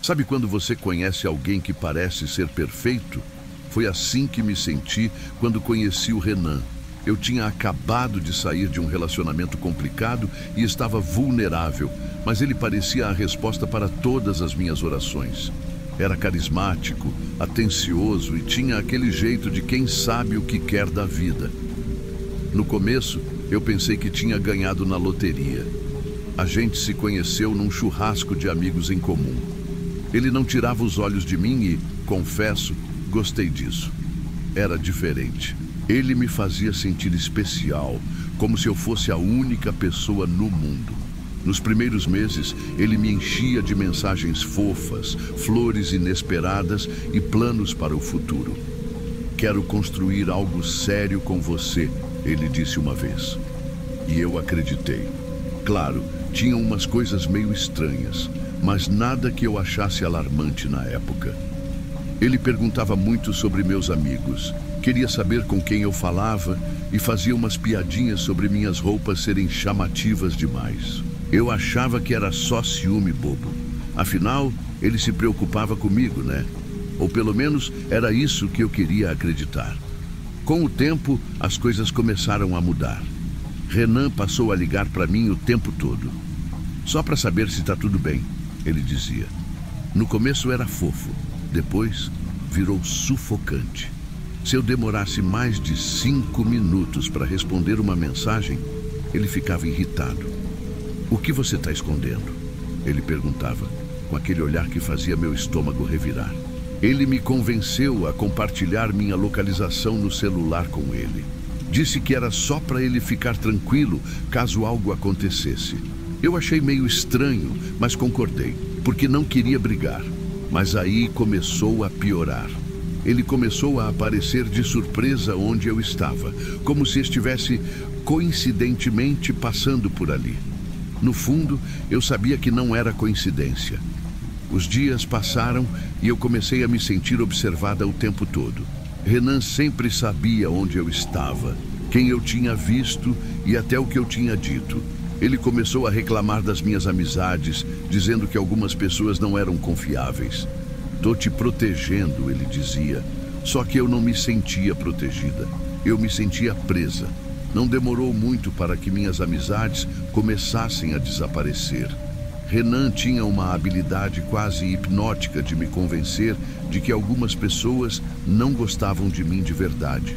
Sabe quando você conhece alguém que parece ser perfeito? Foi assim que me senti quando conheci o Renan. Eu tinha acabado de sair de um relacionamento complicado e estava vulnerável, mas ele parecia a resposta para todas as minhas orações. Era carismático, atencioso e tinha aquele jeito de quem sabe o que quer da vida. No começo, eu pensei que tinha ganhado na loteria. A gente se conheceu num churrasco de amigos em comum. Ele não tirava os olhos de mim e, confesso, gostei disso. Era diferente. Ele me fazia sentir especial, como se eu fosse a única pessoa no mundo. Nos primeiros meses, ele me enchia de mensagens fofas, flores inesperadas e planos para o futuro. "Quero construir algo sério com você", ele disse uma vez. E eu acreditei. Claro, tinha umas coisas meio estranhas, mas nada que eu achasse alarmante na época. Ele perguntava muito sobre meus amigos, queria saber com quem eu falava e fazia umas piadinhas sobre minhas roupas serem chamativas demais. Eu achava que era só ciúme bobo. Afinal, ele se preocupava comigo, né? Ou pelo menos era isso que eu queria acreditar. Com o tempo, as coisas começaram a mudar. Renan passou a ligar para mim o tempo todo. "Só para saber se está tudo bem", ele dizia. No começo era fofo, depois virou sufocante. Se eu demorasse mais de 5 minutos para responder uma mensagem, ele ficava irritado. "O que você está escondendo?", ele perguntava, com aquele olhar que fazia meu estômago revirar. Ele me convenceu a compartilhar minha localização no celular com ele. Disse que era só para ele ficar tranquilo caso algo acontecesse. Eu achei meio estranho, mas concordei, porque não queria brigar. Mas aí começou a piorar. Ele começou a aparecer de surpresa onde eu estava, como se estivesse coincidentemente passando por ali. No fundo, eu sabia que não era coincidência. Os dias passaram e eu comecei a me sentir observada o tempo todo. Renan sempre sabia onde eu estava, quem eu tinha visto e até o que eu tinha dito. Ele começou a reclamar das minhas amizades, dizendo que algumas pessoas não eram confiáveis. "Tô te protegendo", ele dizia. Só que eu não me sentia protegida. Eu me sentia presa. Não demorou muito para que minhas amizades começassem a desaparecer. Renan tinha uma habilidade quase hipnótica de me convencer de que algumas pessoas não gostavam de mim de verdade.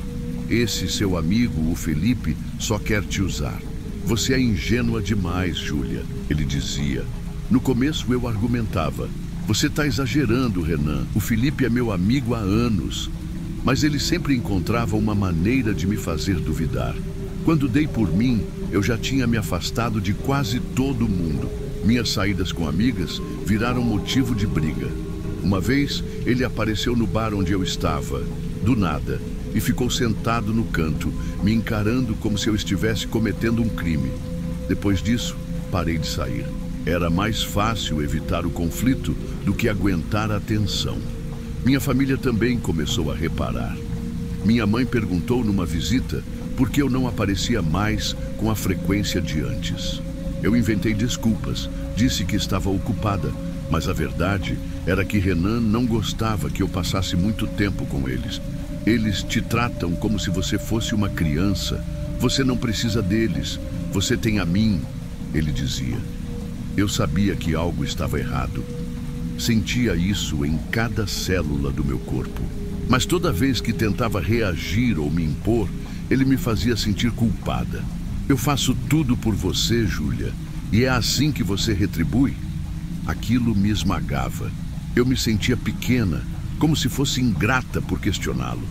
"Esse seu amigo, o Felipe, só quer te usar. Você é ingênua demais, Júlia", ele dizia. No começo eu argumentava: "Você está exagerando, Renan. O Felipe é meu amigo há anos." Mas ele sempre encontrava uma maneira de me fazer duvidar. Quando dei por mim, eu já tinha me afastado de quase todo mundo. Minhas saídas com amigas viraram motivo de briga. Uma vez, ele apareceu no bar onde eu estava, do nada, e ficou sentado no canto, me encarando como se eu estivesse cometendo um crime. Depois disso, parei de sair. Era mais fácil evitar o conflito do que aguentar a tensão. Minha família também começou a reparar. Minha mãe perguntou numa visita por que eu não aparecia mais com a frequência de antes. Eu inventei desculpas, disse que estava ocupada, mas a verdade era que Renan não gostava que eu passasse muito tempo com eles. "Eles te tratam como se você fosse uma criança. Você não precisa deles, você tem a mim", ele dizia. Eu sabia que algo estava errado. Sentia isso em cada célula do meu corpo. Mas toda vez que tentava reagir ou me impor, ele me fazia sentir culpada. "Eu faço tudo por você, Júlia, e é assim que você retribui?" Aquilo me esmagava. Eu me sentia pequena, como se fosse ingrata por questioná-lo.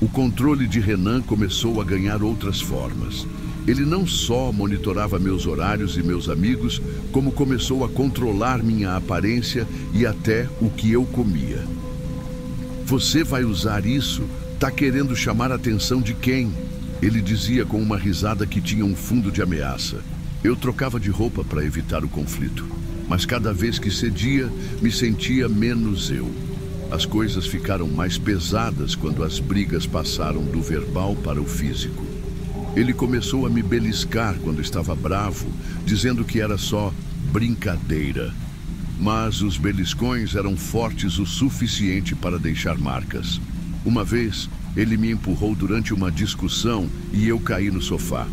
O controle de Renan começou a ganhar outras formas. Ele não só monitorava meus horários e meus amigos, como começou a controlar minha aparência e até o que eu comia. "Você vai usar isso? Tá querendo chamar a atenção de quem?", ele dizia com uma risada que tinha um fundo de ameaça. Eu trocava de roupa para evitar o conflito, mas cada vez que cedia, me sentia menos eu. As coisas ficaram mais pesadas quando as brigas passaram do verbal para o físico. Ele começou a me beliscar quando estava bravo, dizendo que era só brincadeira. mas os beliscões eram fortes o suficiente para deixar marcas. Uma vez, ele me empurrou durante uma discussão e eu caí no sofá.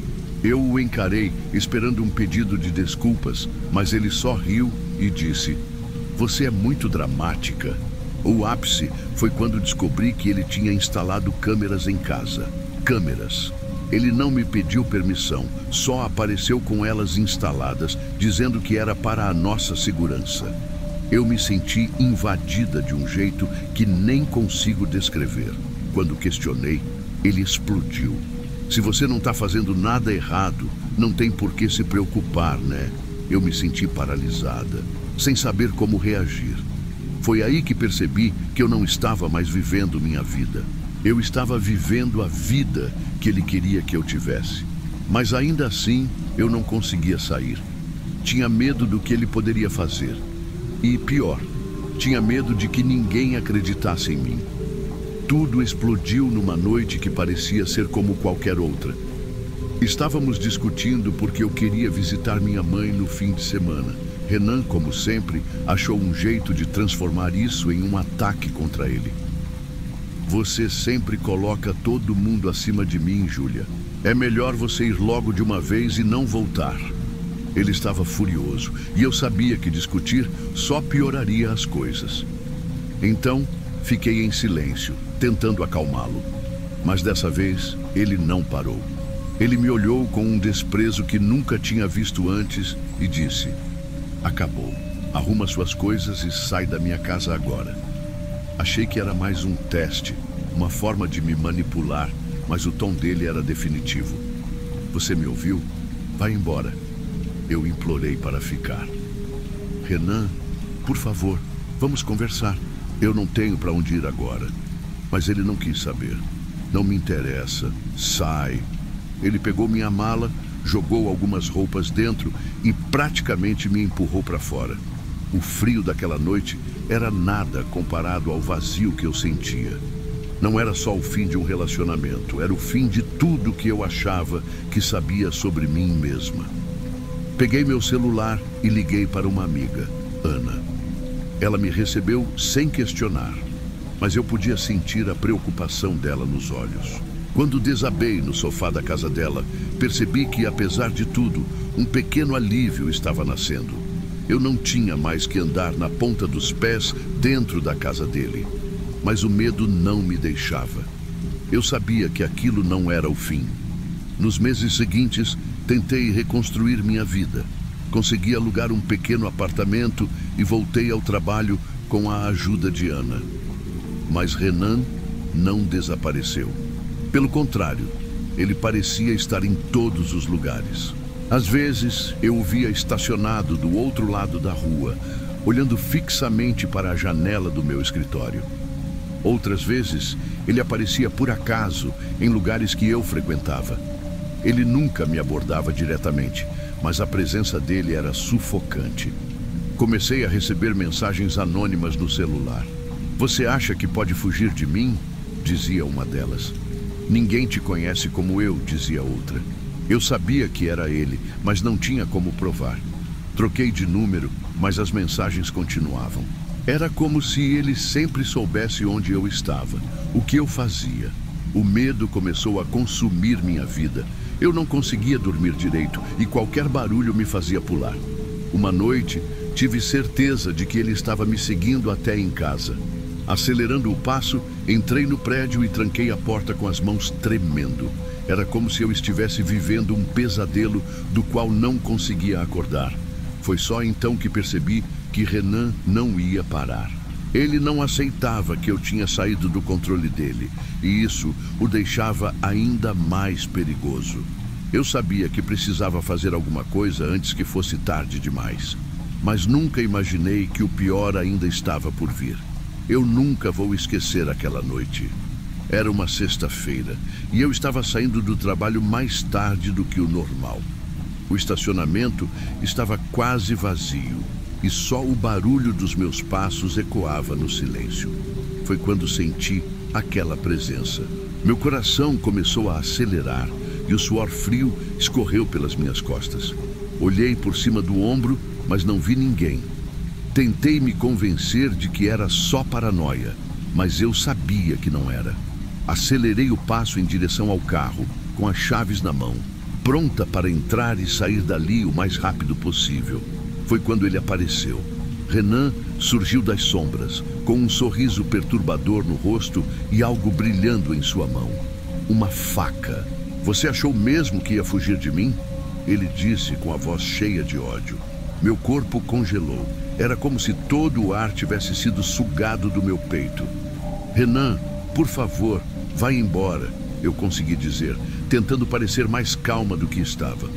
Eu o encarei, esperando um pedido de desculpas, mas ele só riu e disse: "Você é muito dramática." O ápice foi quando descobri que ele tinha instalado câmeras em casa. Câmeras. Ele não me pediu permissão, só apareceu com elas instaladas, dizendo que era para a nossa segurança. Eu me senti invadida de um jeito que nem consigo descrever. Quando questionei, ele explodiu. "Se você não está fazendo nada errado, não tem por que se preocupar, né?" Eu me senti paralisada, sem saber como reagir. Foi aí que percebi que eu não estava mais vivendo minha vida. Eu estava vivendo a vida que ele queria que eu tivesse. Mas ainda assim, eu não conseguia sair. Tinha medo do que ele poderia fazer. E pior, tinha medo de que ninguém acreditasse em mim. Tudo explodiu numa noite que parecia ser como qualquer outra. Estávamos discutindo porque eu queria visitar minha mãe no fim de semana. Renan, como sempre, achou um jeito de transformar isso em um ataque contra ele. "Você sempre coloca todo mundo acima de mim, Júlia. É melhor você ir logo de uma vez e não voltar." Ele estava furioso e eu sabia que discutir só pioraria as coisas. Então, fiquei em silêncio, tentando acalmá-lo. Mas dessa vez, ele não parou. Ele me olhou com um desprezo que nunca tinha visto antes e disse: "Acabou. Arruma suas coisas e sai da minha casa agora." Achei que era mais um teste, uma forma de me manipular, mas o tom dele era definitivo. "Você me ouviu? Vai embora." Eu implorei para ficar. "Renan, por favor, vamos conversar. Eu não tenho para onde ir agora." Mas ele não quis saber. "Não me interessa. Sai." Ele pegou minha mala, jogou algumas roupas dentro e praticamente me empurrou para fora. O frio daquela noite era nada comparado ao vazio que eu sentia. Não era só o fim de um relacionamento, era o fim de tudo que eu achava que sabia sobre mim mesma. Peguei meu celular e liguei para uma amiga, Ana. Ela me recebeu sem questionar, mas eu podia sentir a preocupação dela nos olhos. Quando desabei no sofá da casa dela, percebi que, apesar de tudo, um pequeno alívio estava nascendo. Eu não tinha mais que andar na ponta dos pés dentro da casa dele. Mas o medo não me deixava. Eu sabia que aquilo não era o fim. Nos meses seguintes, tentei reconstruir minha vida. Consegui alugar um pequeno apartamento e voltei ao trabalho com a ajuda de Ana. Mas Renan não desapareceu. Pelo contrário, ele parecia estar em todos os lugares. Às vezes, eu o via estacionado do outro lado da rua, olhando fixamente para a janela do meu escritório. Outras vezes, ele aparecia por acaso em lugares que eu frequentava. Ele nunca me abordava diretamente, mas a presença dele era sufocante. Comecei a receber mensagens anônimas no celular. "Você acha que pode fugir de mim?" dizia uma delas. "Ninguém te conhece como eu", dizia outra. Eu sabia que era ele, mas não tinha como provar. Troquei de número, mas as mensagens continuavam. Era como se ele sempre soubesse onde eu estava, o que eu fazia. O medo começou a consumir minha vida. Eu não conseguia dormir direito e qualquer barulho me fazia pular. Uma noite, tive certeza de que ele estava me seguindo até em casa. Acelerando o passo, entrei no prédio e tranquei a porta com as mãos tremendo. Era como se eu estivesse vivendo um pesadelo do qual não conseguia acordar. Foi só então que percebi que Renan não ia parar. Ele não aceitava que eu tinha saído do controle dele, e isso o deixava ainda mais perigoso. Eu sabia que precisava fazer alguma coisa antes que fosse tarde demais, mas nunca imaginei que o pior ainda estava por vir. Eu nunca vou esquecer aquela noite. Era uma sexta-feira e eu estava saindo do trabalho mais tarde do que o normal. O estacionamento estava quase vazio e só o barulho dos meus passos ecoava no silêncio. Foi quando senti aquela presença. Meu coração começou a acelerar e o suor frio escorreu pelas minhas costas. Olhei por cima do ombro, mas não vi ninguém. Tentei me convencer de que era só paranoia, mas eu sabia que não era. Acelerei o passo em direção ao carro, com as chaves na mão, pronta para entrar e sair dali o mais rápido possível. Foi quando ele apareceu. Renan surgiu das sombras, com um sorriso perturbador no rosto e algo brilhando em sua mão. Uma faca. Você achou mesmo que ia fugir de mim? Ele disse com a voz cheia de ódio. Meu corpo congelou. Era como se todo o ar tivesse sido sugado do meu peito. Renan, por favor, vá embora, eu consegui dizer, tentando parecer mais calma do que estava.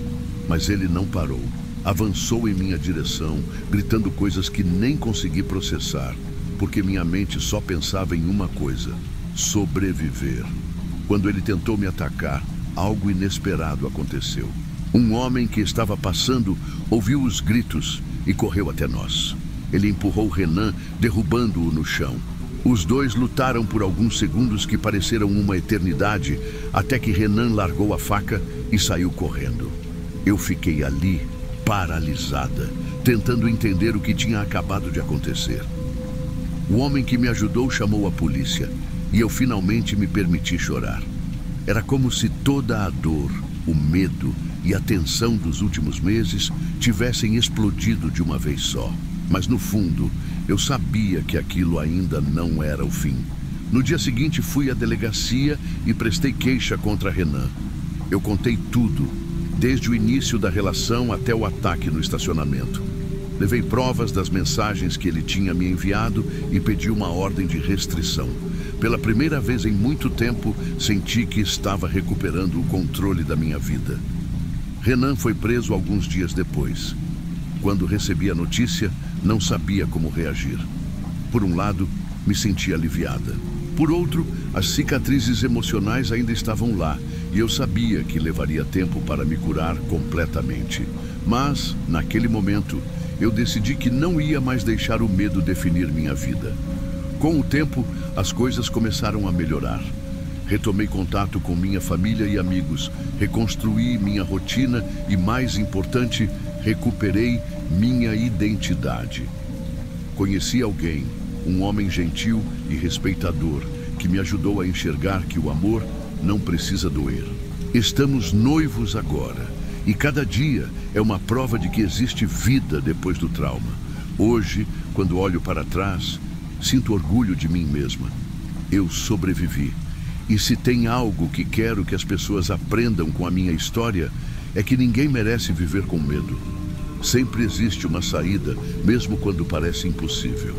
Mas ele não parou. Avançou em minha direção, gritando coisas que nem consegui processar, porque minha mente só pensava em uma coisa: sobreviver. Quando ele tentou me atacar, algo inesperado aconteceu. Um homem que estava passando ouviu os gritos e correu até nós. Ele empurrou Renan, derrubando-o no chão. Os dois lutaram por alguns segundos que pareceram uma eternidade, até que Renan largou a faca e saiu correndo. Eu fiquei ali, paralisada, tentando entender o que tinha acabado de acontecer. O homem que me ajudou chamou a polícia e eu finalmente me permiti chorar. Era como se toda a dor, o medo e a tensão dos últimos meses tivessem explodido de uma vez só. Mas no fundo, eu sabia que aquilo ainda não era o fim. No dia seguinte fui à delegacia e prestei queixa contra Renan. Eu contei tudo, desde o início da relação até o ataque no estacionamento. Levei provas das mensagens que ele tinha me enviado e pedi uma ordem de restrição. Pela primeira vez em muito tempo, senti que estava recuperando o controle da minha vida. Renan foi preso alguns dias depois. Quando recebi a notícia, não sabia como reagir. Por um lado, me senti aliviada. Por outro, as cicatrizes emocionais ainda estavam lá e eu sabia que levaria tempo para me curar completamente. Mas, naquele momento, eu decidi que não ia mais deixar o medo definir minha vida. Com o tempo, as coisas começaram a melhorar. Retomei contato com minha família e amigos, reconstruí minha rotina e, mais importante, recuperei minha identidade. Conheci alguém, um homem gentil e respeitador, que me ajudou a enxergar que o amor não precisa doer. Estamos noivos agora, e cada dia é uma prova de que existe vida depois do trauma. Hoje, quando olho para trás, sinto orgulho de mim mesma. Eu sobrevivi. E se tem algo que quero que as pessoas aprendam com a minha história, é que ninguém merece viver com medo. Sempre existe uma saída, mesmo quando parece impossível.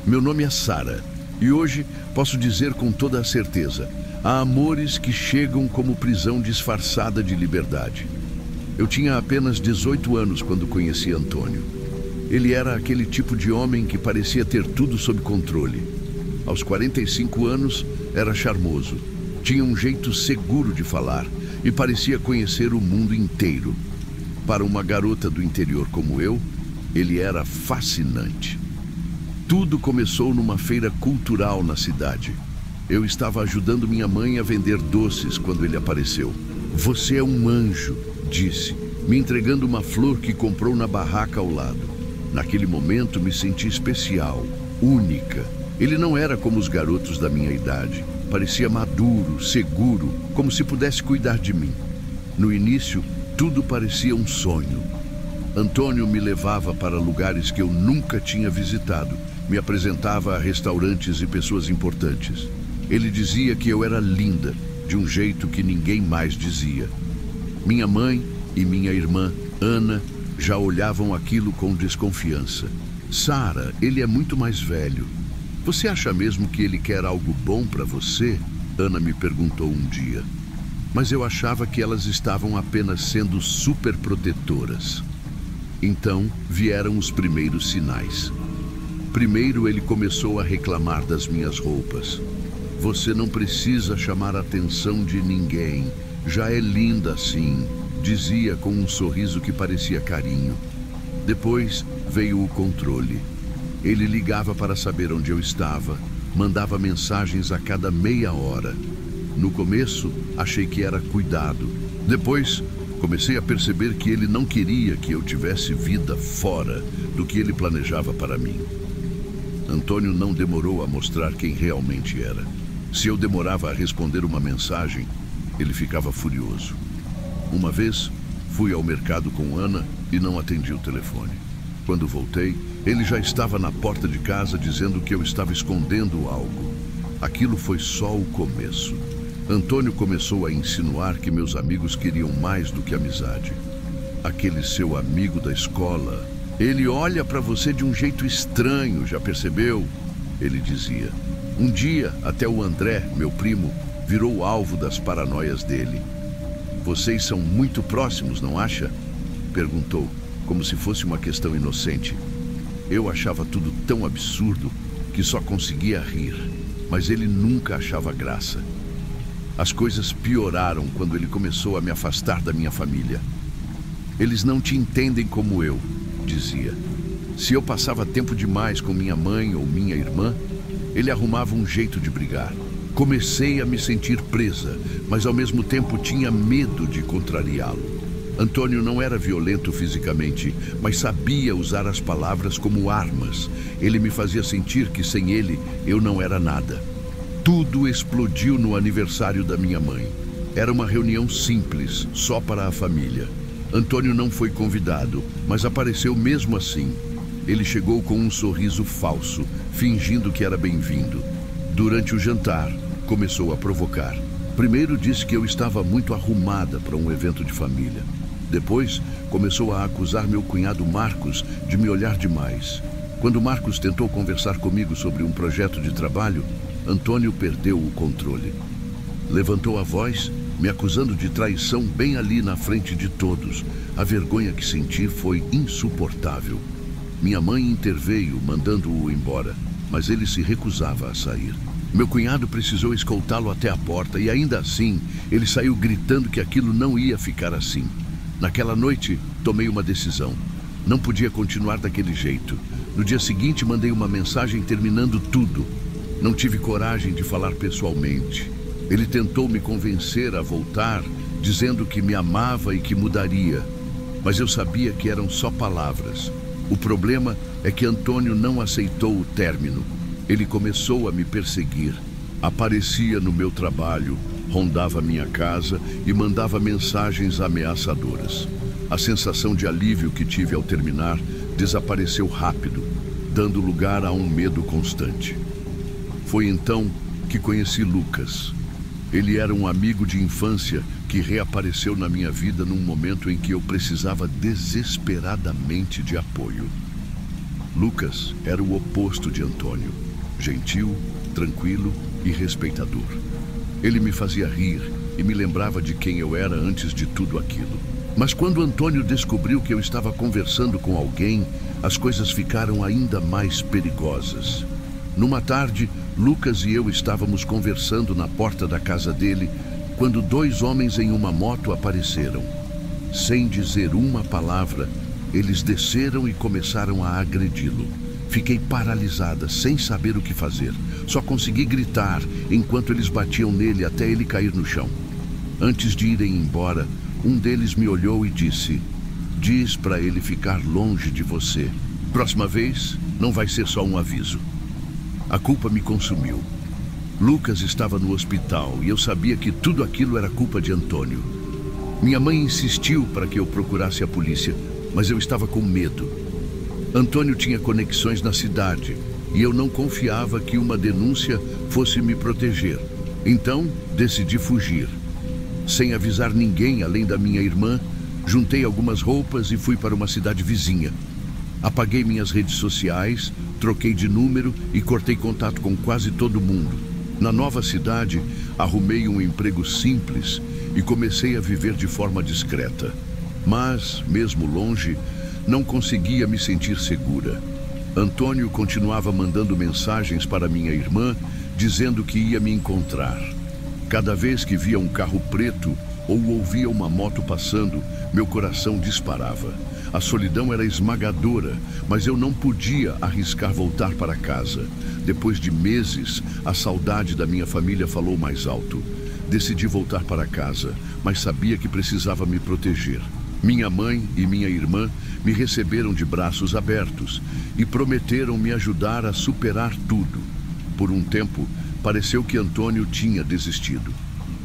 Meu nome é Sara, e hoje posso dizer com toda a certeza: há amores que chegam como prisão disfarçada de liberdade. Eu tinha apenas 18 anos quando conheci Antônio. Ele era aquele tipo de homem que parecia ter tudo sob controle. Aos 45 anos, era charmoso. Tinha um jeito seguro de falar e parecia conhecer o mundo inteiro. Para uma garota do interior como eu, ele era fascinante. Tudo começou numa feira cultural na cidade. Eu estava ajudando minha mãe a vender doces quando ele apareceu. "Você é um anjo", disse, me entregando uma flor que comprou na barraca ao lado. Naquele momento me senti especial, única. Ele não era como os garotos da minha idade. Parecia maduro, seguro, como se pudesse cuidar de mim. No início, tudo parecia um sonho. Antônio me levava para lugares que eu nunca tinha visitado. Me apresentava a restaurantes e pessoas importantes. Ele dizia que eu era linda, de um jeito que ninguém mais dizia. Minha mãe e minha irmã, Ana, já olhavam aquilo com desconfiança. "Sara, ele é muito mais velho. Você acha mesmo que ele quer algo bom para você?" Ana me perguntou um dia. Mas eu achava que elas estavam apenas sendo super protetoras. Então vieram os primeiros sinais. Primeiro ele começou a reclamar das minhas roupas. "Você não precisa chamar a atenção de ninguém. Já é linda assim", dizia com um sorriso que parecia carinho. Depois veio o controle. Ele ligava para saber onde eu estava, mandava mensagens a cada meia hora. No começo, achei que era cuidado. Depois, comecei a perceber que ele não queria que eu tivesse vida fora do que ele planejava para mim. Antônio não demorou a mostrar quem realmente era. Se eu demorava a responder uma mensagem, ele ficava furioso. Uma vez, fui ao mercado com Ana e não atendi o telefone. Quando voltei, ele já estava na porta de casa dizendo que eu estava escondendo algo. Aquilo foi só o começo. Antônio começou a insinuar que meus amigos queriam mais do que amizade. Aquele seu amigo da escola, ele olha para você de um jeito estranho, já percebeu? Ele dizia. Um dia, até o André, meu primo, virou alvo das paranoias dele. Vocês são muito próximos, não acha? Perguntou, como se fosse uma questão inocente. Eu achava tudo tão absurdo que só conseguia rir, mas ele nunca achava graça. As coisas pioraram quando ele começou a me afastar da minha família. Eles não te entendem como eu, dizia. Se eu passava tempo demais com minha mãe ou minha irmã, ele arrumava um jeito de brigar. Comecei a me sentir presa, mas ao mesmo tempo tinha medo de contrariá-lo. Antônio não era violento fisicamente, mas sabia usar as palavras como armas. Ele me fazia sentir que sem ele eu não era nada. Tudo explodiu no aniversário da minha mãe. Era uma reunião simples, só para a família. Antônio não foi convidado, mas apareceu mesmo assim. Ele chegou com um sorriso falso, fingindo que era bem-vindo. Durante o jantar, começou a provocar. Primeiro disse que eu estava muito arrumada para um evento de família. Depois, começou a acusar meu cunhado Marcos de me olhar demais. Quando Marcos tentou conversar comigo sobre um projeto de trabalho, Antônio perdeu o controle. Levantou a voz, me acusando de traição bem ali na frente de todos. A vergonha que senti foi insuportável. Minha mãe interveio, mandando-o embora, mas ele se recusava a sair. Meu cunhado precisou escoltá-lo até a porta e ainda assim, ele saiu gritando que aquilo não ia ficar assim. Naquela noite, tomei uma decisão. Não podia continuar daquele jeito. No dia seguinte, mandei uma mensagem terminando tudo. Não tive coragem de falar pessoalmente. Ele tentou me convencer a voltar, dizendo que me amava e que mudaria. Mas eu sabia que eram só palavras. O problema é que Antônio não aceitou o término. Ele começou a me perseguir. Aparecia no meu trabalho, rondava minha casa e mandava mensagens ameaçadoras. A sensação de alívio que tive ao terminar desapareceu rápido, dando lugar a um medo constante. Foi então que conheci Lucas. Ele era um amigo de infância que reapareceu na minha vida num momento em que eu precisava desesperadamente de apoio. Lucas era o oposto de Antônio, gentil, tranquilo e respeitador. Ele me fazia rir e me lembrava de quem eu era antes de tudo aquilo. Mas quando Antônio descobriu que eu estava conversando com alguém, as coisas ficaram ainda mais perigosas. Numa tarde, Lucas e eu estávamos conversando na porta da casa dele, quando dois homens em uma moto apareceram. Sem dizer uma palavra, eles desceram e começaram a agredi-lo. Fiquei paralisada, sem saber o que fazer. Só consegui gritar enquanto eles batiam nele até ele cair no chão. Antes de irem embora, um deles me olhou e disse: "Diz para ele ficar longe de você. Próxima vez, não vai ser só um aviso." A culpa me consumiu. Lucas estava no hospital e eu sabia que tudo aquilo era culpa de Antônio. Minha mãe insistiu para que eu procurasse a polícia, mas eu estava com medo. Antônio tinha conexões na cidade e eu não confiava que uma denúncia fosse me proteger. Então, decidi fugir. Sem avisar ninguém além da minha irmã, juntei algumas roupas e fui para uma cidade vizinha. Apaguei minhas redes sociais, troquei de número e cortei contato com quase todo mundo. Na nova cidade, arrumei um emprego simples e comecei a viver de forma discreta. Mas, mesmo longe, não conseguia me sentir segura. Antônio continuava mandando mensagens para minha irmã, dizendo que ia me encontrar. Cada vez que via um carro preto ou ouvia uma moto passando, meu coração disparava. A solidão era esmagadora, mas eu não podia arriscar voltar para casa. Depois de meses, a saudade da minha família falou mais alto. Decidi voltar para casa, mas sabia que precisava me proteger. Minha mãe e minha irmã me receberam de braços abertos e prometeram me ajudar a superar tudo. Por um tempo, pareceu que Antônio tinha desistido.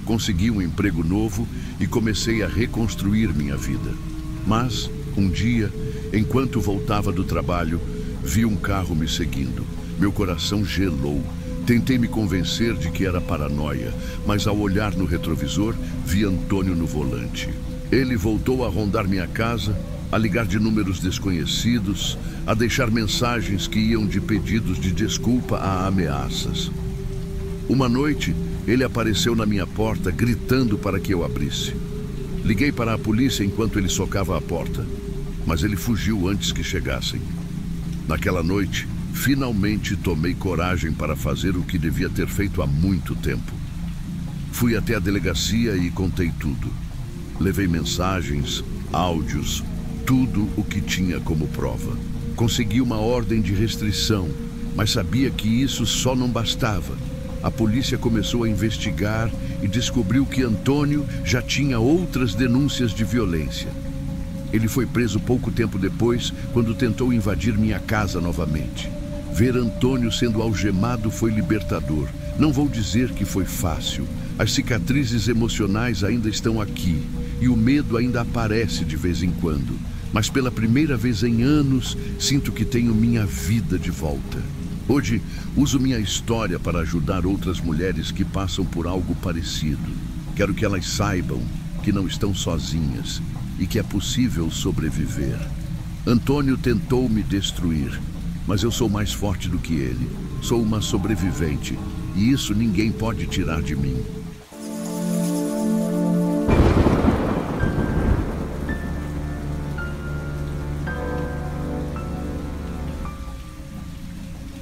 Consegui um emprego novo e comecei a reconstruir minha vida. Mas, um dia, enquanto voltava do trabalho, vi um carro me seguindo. Meu coração gelou. Tentei me convencer de que era paranoia, mas ao olhar no retrovisor, vi Antônio no volante. Ele voltou a rondar minha casa, a ligar de números desconhecidos, a deixar mensagens que iam de pedidos de desculpa a ameaças. Uma noite, ele apareceu na minha porta, gritando para que eu abrisse. Liguei para a polícia enquanto ele socava a porta, mas ele fugiu antes que chegassem. Naquela noite, finalmente tomei coragem para fazer o que devia ter feito há muito tempo. Fui até a delegacia e contei tudo. Levei mensagens, áudios, tudo o que tinha como prova. Consegui uma ordem de restrição, mas sabia que isso só não bastava. A polícia começou a investigar e descobriu que Antônio já tinha outras denúncias de violência. Ele foi preso pouco tempo depois, quando tentou invadir minha casa novamente. Ver Antônio sendo algemado foi libertador. Não vou dizer que foi fácil. As cicatrizes emocionais ainda estão aqui e o medo ainda aparece de vez em quando. Mas pela primeira vez em anos, sinto que tenho minha vida de volta. Hoje, uso minha história para ajudar outras mulheres que passam por algo parecido. Quero que elas saibam que não estão sozinhas e que é possível sobreviver. Antônio tentou me destruir, mas eu sou mais forte do que ele. Sou uma sobrevivente e isso ninguém pode tirar de mim.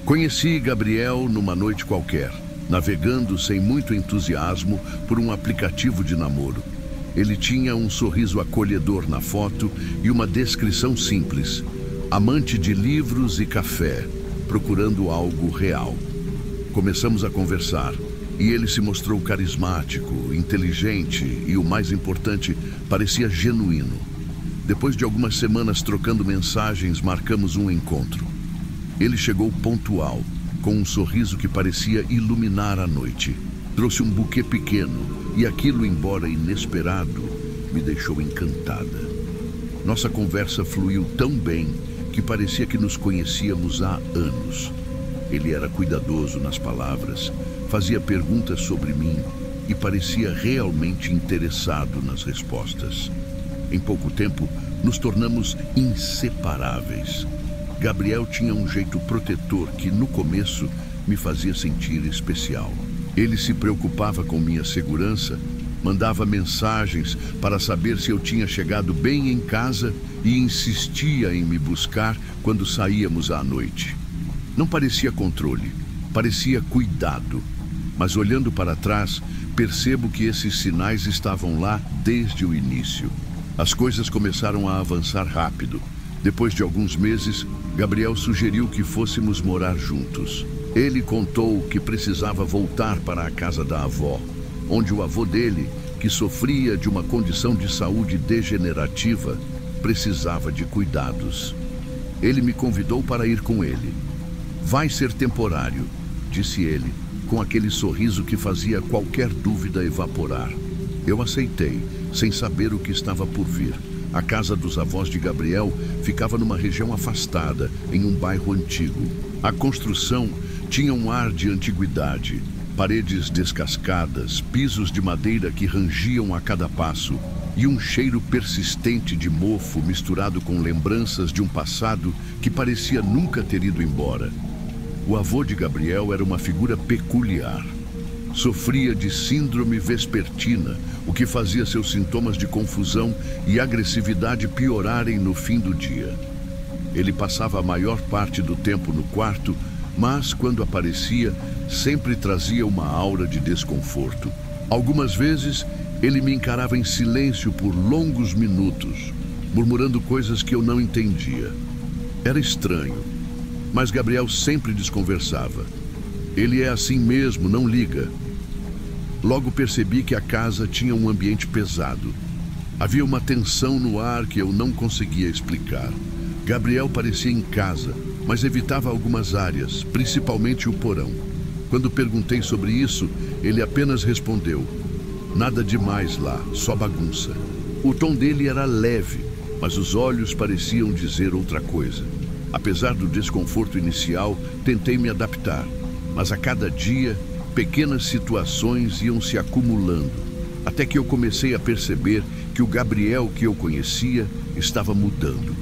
Conheci Gabriel numa noite qualquer, navegando sem muito entusiasmo por um aplicativo de namoro. Ele tinha um sorriso acolhedor na foto e uma descrição simples: amante de livros e café, procurando algo real. Começamos a conversar e ele se mostrou carismático, inteligente e, o mais importante, parecia genuíno. Depois de algumas semanas trocando mensagens, marcamos um encontro. Ele chegou pontual, com um sorriso que parecia iluminar a noite. Trouxe um buquê pequeno e aquilo, embora inesperado, me deixou encantada. Nossa conversa fluiu tão bem que parecia que nos conhecíamos há anos. Ele era cuidadoso nas palavras, fazia perguntas sobre mim e parecia realmente interessado nas respostas. Em pouco tempo, nos tornamos inseparáveis. Gabriel tinha um jeito protetor que, no começo, me fazia sentir especial. Ele se preocupava com minha segurança, mandava mensagens para saber se eu tinha chegado bem em casa e insistia em me buscar quando saíamos à noite. Não parecia controle, parecia cuidado, mas olhando para trás, percebo que esses sinais estavam lá desde o início. As coisas começaram a avançar rápido. Depois de alguns meses, Gabriel sugeriu que fôssemos morar juntos. Ele contou que precisava voltar para a casa da avó, onde o avô dele, que sofria de uma condição de saúde degenerativa, precisava de cuidados. Ele me convidou para ir com ele. Vai ser temporário, disse ele, com aquele sorriso que fazia qualquer dúvida evaporar. Eu aceitei, sem saber o que estava por vir. A casa dos avós de Gabriel ficava numa região afastada, em um bairro antigo. A construção tinha um ar de antiguidade, paredes descascadas, pisos de madeira que rangiam a cada passo e um cheiro persistente de mofo misturado com lembranças de um passado que parecia nunca ter ido embora. O avô de Gabriel era uma figura peculiar. Sofria de síndrome vespertina, o que fazia seus sintomas de confusão e agressividade piorarem no fim do dia. Ele passava a maior parte do tempo no quarto, mas quando aparecia, sempre trazia uma aura de desconforto. Algumas vezes, ele me encarava em silêncio por longos minutos, murmurando coisas que eu não entendia. Era estranho, mas Gabriel sempre desconversava. Ele é assim mesmo, não liga. Logo percebi que a casa tinha um ambiente pesado. Havia uma tensão no ar que eu não conseguia explicar. Gabriel parecia em casa, mas evitava algumas áreas, principalmente o porão. Quando perguntei sobre isso, ele apenas respondeu: "Nada demais lá, só bagunça." O tom dele era leve, mas os olhos pareciam dizer outra coisa. Apesar do desconforto inicial, tentei me adaptar, mas a cada dia, pequenas situações iam se acumulando, até que eu comecei a perceber que o Gabriel que eu conhecia estava mudando.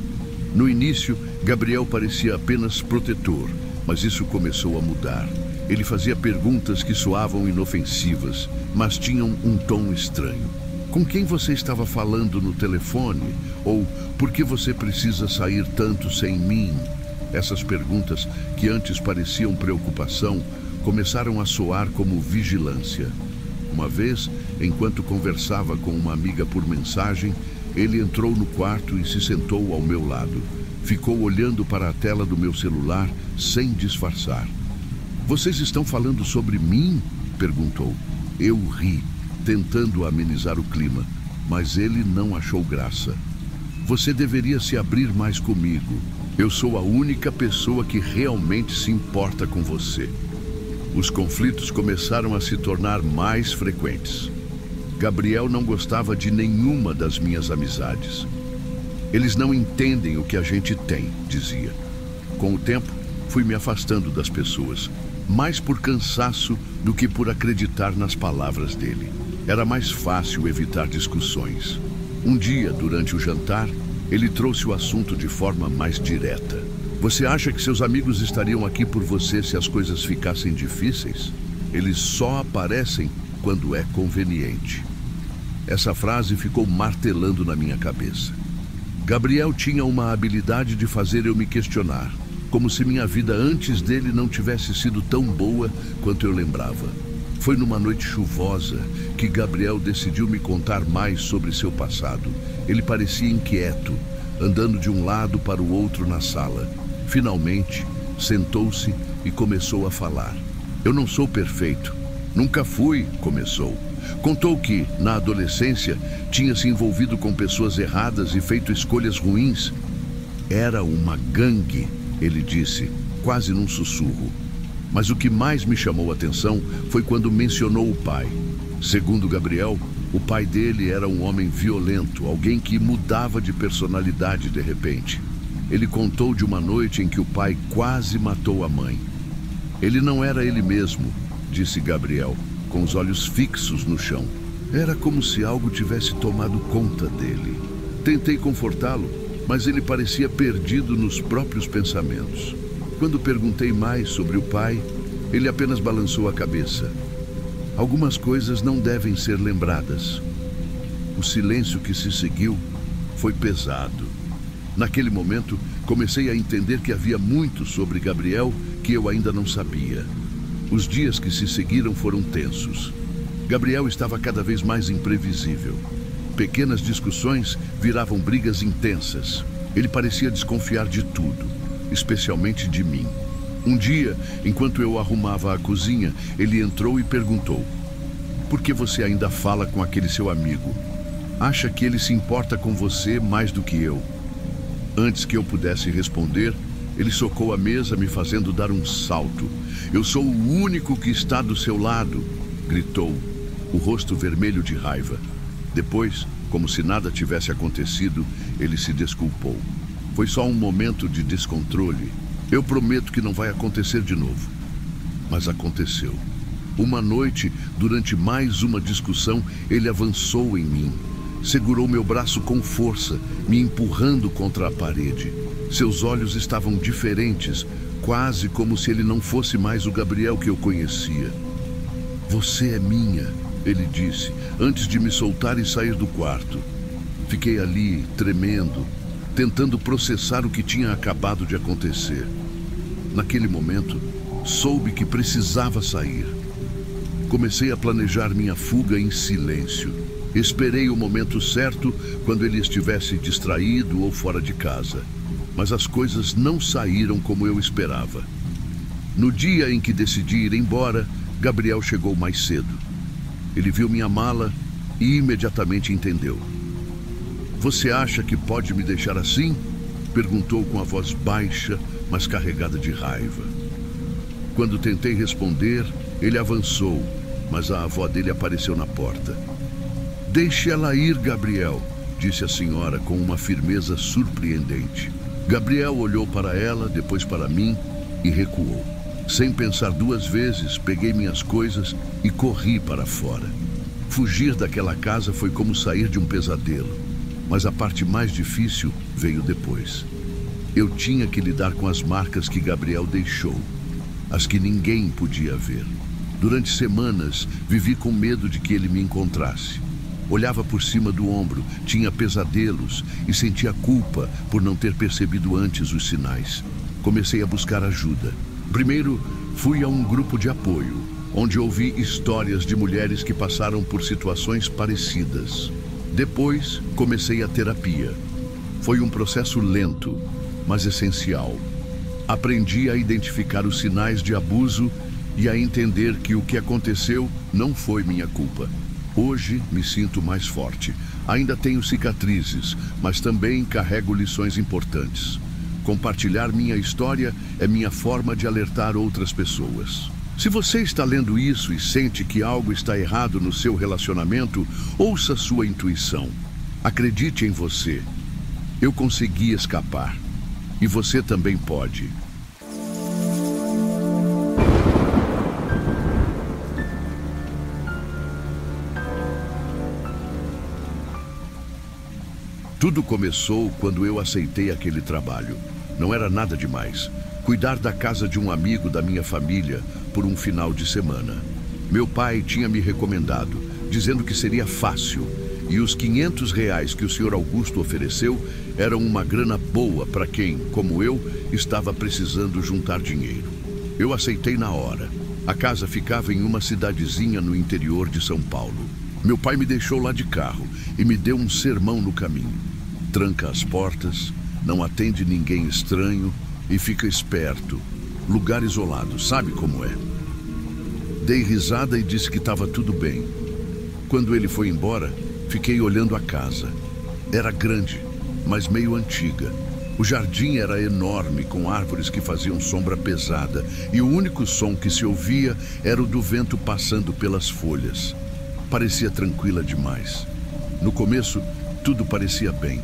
No início, Gabriel parecia apenas protetor, mas isso começou a mudar. Ele fazia perguntas que soavam inofensivas, mas tinham um tom estranho. "Com quem você estava falando no telefone?" Ou "Por que você precisa sair tanto sem mim?" Essas perguntas, que antes pareciam preocupação, começaram a soar como vigilância. Uma vez, enquanto conversava com uma amiga por mensagem, ele entrou no quarto e se sentou ao meu lado. Ficou olhando para a tela do meu celular sem disfarçar. "Vocês estão falando sobre mim?" perguntou. Eu ri, tentando amenizar o clima, mas ele não achou graça. "Você deveria se abrir mais comigo. Eu sou a única pessoa que realmente se importa com você." Os conflitos começaram a se tornar mais frequentes. Gabriel não gostava de nenhuma das minhas amizades. "Eles não entendem o que a gente tem", dizia. Com o tempo, fui me afastando das pessoas, mais por cansaço do que por acreditar nas palavras dele. Era mais fácil evitar discussões. Um dia, durante o jantar, ele trouxe o assunto de forma mais direta. "Você acha que seus amigos estariam aqui por você se as coisas ficassem difíceis? Eles só aparecem quando é conveniente." Essa frase ficou martelando na minha cabeça. Gabriel tinha uma habilidade de fazer eu me questionar, como se minha vida antes dele não tivesse sido tão boa quanto eu lembrava. Foi numa noite chuvosa que Gabriel decidiu me contar mais sobre seu passado. Ele parecia inquieto, andando de um lado para o outro na sala. Finalmente, sentou-se e começou a falar. "Eu não sou perfeito. Nunca fui", começou. Contou que, na adolescência, tinha se envolvido com pessoas erradas e feito escolhas ruins. "Era uma gangue", ele disse, quase num sussurro. Mas o que mais me chamou a atenção foi quando mencionou o pai. Segundo Gabriel, o pai dele era um homem violento, alguém que mudava de personalidade de repente. Ele contou de uma noite em que o pai quase matou a mãe. "Ele não era ele mesmo", disse Gabriel, com os olhos fixos no chão. Era como se algo tivesse tomado conta dele. Tentei confortá-lo, mas ele parecia perdido nos próprios pensamentos. Quando perguntei mais sobre o pai, ele apenas balançou a cabeça. "Algumas coisas não devem ser lembradas." O silêncio que se seguiu foi pesado. Naquele momento, comecei a entender que havia muito sobre Gabriel que eu ainda não sabia. Os dias que se seguiram foram tensos. Gabriel estava cada vez mais imprevisível. Pequenas discussões viravam brigas intensas. Ele parecia desconfiar de tudo, especialmente de mim. Um dia, enquanto eu arrumava a cozinha, ele entrou e perguntou: "Por que você ainda fala com aquele seu amigo? Acha que ele se importa com você mais do que eu?" Antes que eu pudesse responder, ele socou a mesa, me fazendo dar um salto. "Eu sou o único que está do seu lado", gritou, o rosto vermelho de raiva. Depois, como se nada tivesse acontecido, ele se desculpou. "Foi só um momento de descontrole. Eu prometo que não vai acontecer de novo." Mas aconteceu. Uma noite, durante mais uma discussão, ele avançou em mim. Segurou meu braço com força, me empurrando contra a parede. Seus olhos estavam diferentes, quase como se ele não fosse mais o Gabriel que eu conhecia. "Você é minha", ele disse, antes de me soltar e sair do quarto. Fiquei ali, tremendo, tentando processar o que tinha acabado de acontecer. Naquele momento, soube que precisava sair. Comecei a planejar minha fuga em silêncio. Esperei o momento certo, quando ele estivesse distraído ou fora de casa. Mas as coisas não saíram como eu esperava. No dia em que decidi ir embora, Gabriel chegou mais cedo. Ele viu minha mala e imediatamente entendeu. "Você acha que pode me deixar assim?" perguntou com a voz baixa, mas carregada de raiva. Quando tentei responder, ele avançou, mas a avó dele apareceu na porta. "Deixe ela ir, Gabriel", disse a senhora com uma firmeza surpreendente. Gabriel olhou para ela, depois para mim e recuou. Sem pensar duas vezes, peguei minhas coisas e corri para fora. Fugir daquela casa foi como sair de um pesadelo, mas a parte mais difícil veio depois. Eu tinha que lidar com as marcas que Gabriel deixou, as que ninguém podia ver. Durante semanas, vivi com medo de que ele me encontrasse. Olhava por cima do ombro, tinha pesadelos e sentia culpa por não ter percebido antes os sinais. Comecei a buscar ajuda. Primeiro, fui a um grupo de apoio, onde ouvi histórias de mulheres que passaram por situações parecidas. Depois, comecei a terapia. Foi um processo lento, mas essencial. Aprendi a identificar os sinais de abuso e a entender que o que aconteceu não foi minha culpa. Hoje me sinto mais forte. Ainda tenho cicatrizes, mas também carrego lições importantes. Compartilhar minha história é minha forma de alertar outras pessoas. Se você está lendo isso e sente que algo está errado no seu relacionamento, ouça sua intuição. Acredite em você. Eu consegui escapar. E você também pode. Tudo começou quando eu aceitei aquele trabalho. Não era nada demais. Cuidar da casa de um amigo da minha família por um final de semana. Meu pai tinha me recomendado, dizendo que seria fácil. E os R$ 500 que o Sr. Augusto ofereceu eram uma grana boa para quem, como eu, estava precisando juntar dinheiro. Eu aceitei na hora. A casa ficava em uma cidadezinha no interior de São Paulo. Meu pai me deixou lá de carro e me deu um sermão no caminho. Tranca as portas, não atende ninguém estranho e fica esperto. Lugar isolado, sabe como é? Dei risada e disse que estava tudo bem. Quando ele foi embora, fiquei olhando a casa. Era grande, mas meio antiga. O jardim era enorme, com árvores que faziam sombra pesada, e o único som que se ouvia era o do vento passando pelas folhas. Parecia tranquila demais. No começo, tudo parecia bem.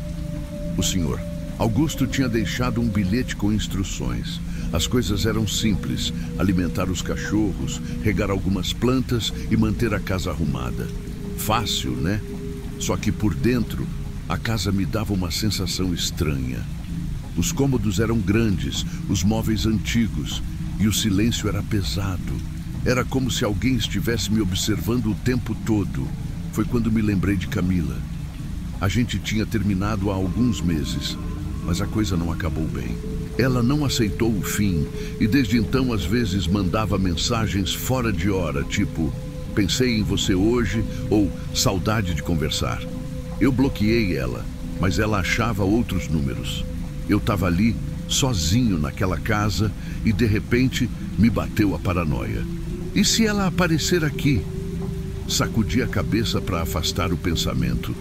O Sr. Augusto tinha deixado um bilhete com instruções. As coisas eram simples: alimentar os cachorros, regar algumas plantas e manter a casa arrumada. Fácil, né? Só que por dentro, a casa me dava uma sensação estranha. Os cômodos eram grandes, os móveis antigos, e o silêncio era pesado. Era como se alguém estivesse me observando o tempo todo. Foi quando me lembrei de Camila. A gente tinha terminado há alguns meses, mas a coisa não acabou bem. Ela não aceitou o fim e desde então às vezes mandava mensagens fora de hora, tipo: "Pensei em você hoje" ou "Saudade de conversar". Eu bloqueei ela, mas ela achava outros números. Eu estava ali, sozinho naquela casa, e de repente me bateu a paranoia. E se ela aparecer aqui? Sacudi a cabeça para afastar o pensamento.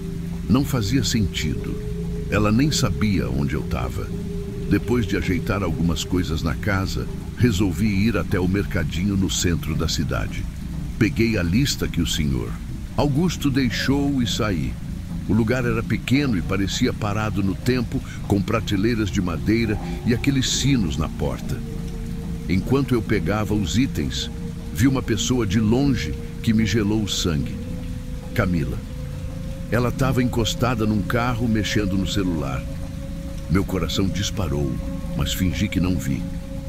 Não fazia sentido. Ela nem sabia onde eu estava. Depois de ajeitar algumas coisas na casa, resolvi ir até o mercadinho no centro da cidade. Peguei a lista que o Sr. Augusto deixou e saí. O lugar era pequeno e parecia parado no tempo, com prateleiras de madeira e aqueles sinos na porta. Enquanto eu pegava os itens, vi uma pessoa de longe que me gelou o sangue. Camila. Ela estava encostada num carro, mexendo no celular. Meu coração disparou, mas fingi que não vi.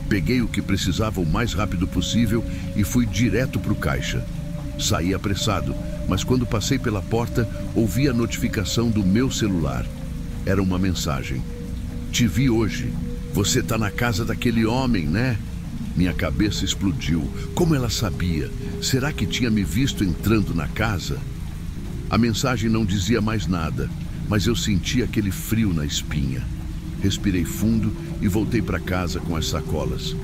Peguei o que precisava o mais rápido possível e fui direto para o caixa. Saí apressado, mas quando passei pela porta, ouvi a notificação do meu celular. Era uma mensagem. "Te vi hoje. Você tá na casa daquele homem, né?" Minha cabeça explodiu. Como ela sabia? Será que tinha me visto entrando na casa? A mensagem não dizia mais nada, mas eu senti aquele frio na espinha. Respirei fundo e voltei para casa com as sacolas.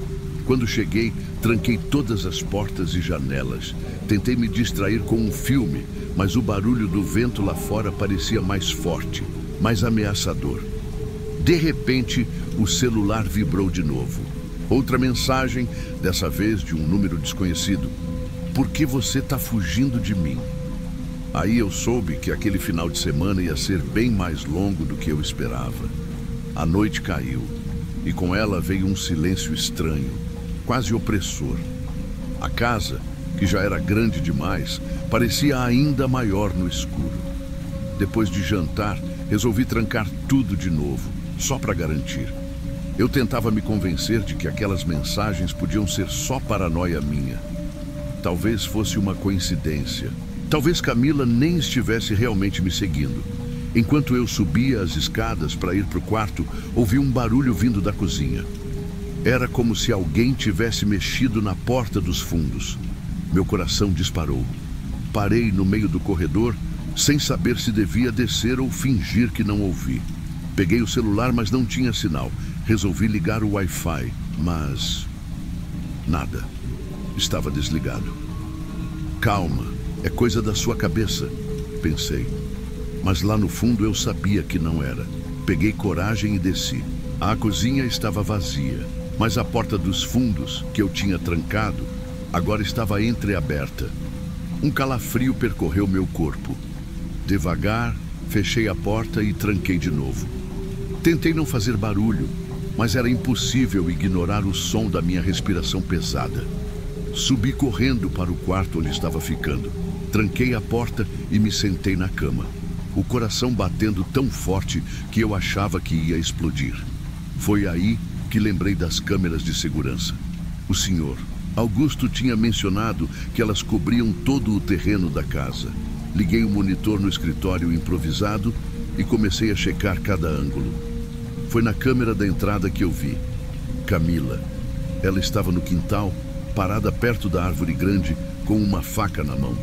Quando cheguei, tranquei todas as portas e janelas. Tentei me distrair com um filme, mas o barulho do vento lá fora parecia mais forte, mais ameaçador. De repente, o celular vibrou de novo. Outra mensagem, dessa vez de um número desconhecido. Por que você está fugindo de mim? Aí eu soube que aquele final de semana ia ser bem mais longo do que eu esperava. A noite caiu, e com ela veio um silêncio estranho, quase opressor. A casa, que já era grande demais, parecia ainda maior no escuro. Depois de jantar, resolvi trancar tudo de novo, só para garantir. Eu tentava me convencer de que aquelas mensagens podiam ser só paranoia minha. Talvez fosse uma coincidência. Talvez Camila nem estivesse realmente me seguindo. Enquanto eu subia as escadas para ir para o quarto, ouvi um barulho vindo da cozinha. Era como se alguém tivesse mexido na porta dos fundos. Meu coração disparou. Parei no meio do corredor, sem saber se devia descer ou fingir que não ouvi. Peguei o celular, mas não tinha sinal. Resolvi ligar o Wi-Fi, mas... nada. Estava desligado. Calma, é coisa da sua cabeça, pensei. Mas lá no fundo eu sabia que não era. Peguei coragem e desci. A cozinha estava vazia, mas a porta dos fundos, que eu tinha trancado, agora estava entreaberta. Um calafrio percorreu meu corpo. Devagar, fechei a porta e tranquei de novo. Tentei não fazer barulho, mas era impossível ignorar o som da minha respiração pesada. Subi correndo para o quarto onde estava ficando. Tranquei a porta e me sentei na cama. O coração batendo tão forte que eu achava que ia explodir. Foi aí que lembrei das câmeras de segurança. O senhor Augusto tinha mencionado que elas cobriam todo o terreno da casa. Liguei o monitor no escritório improvisado e comecei a checar cada ângulo. Foi na câmera da entrada que eu vi Camila. Ela estava no quintal, parada perto da árvore grande, com uma faca na mão.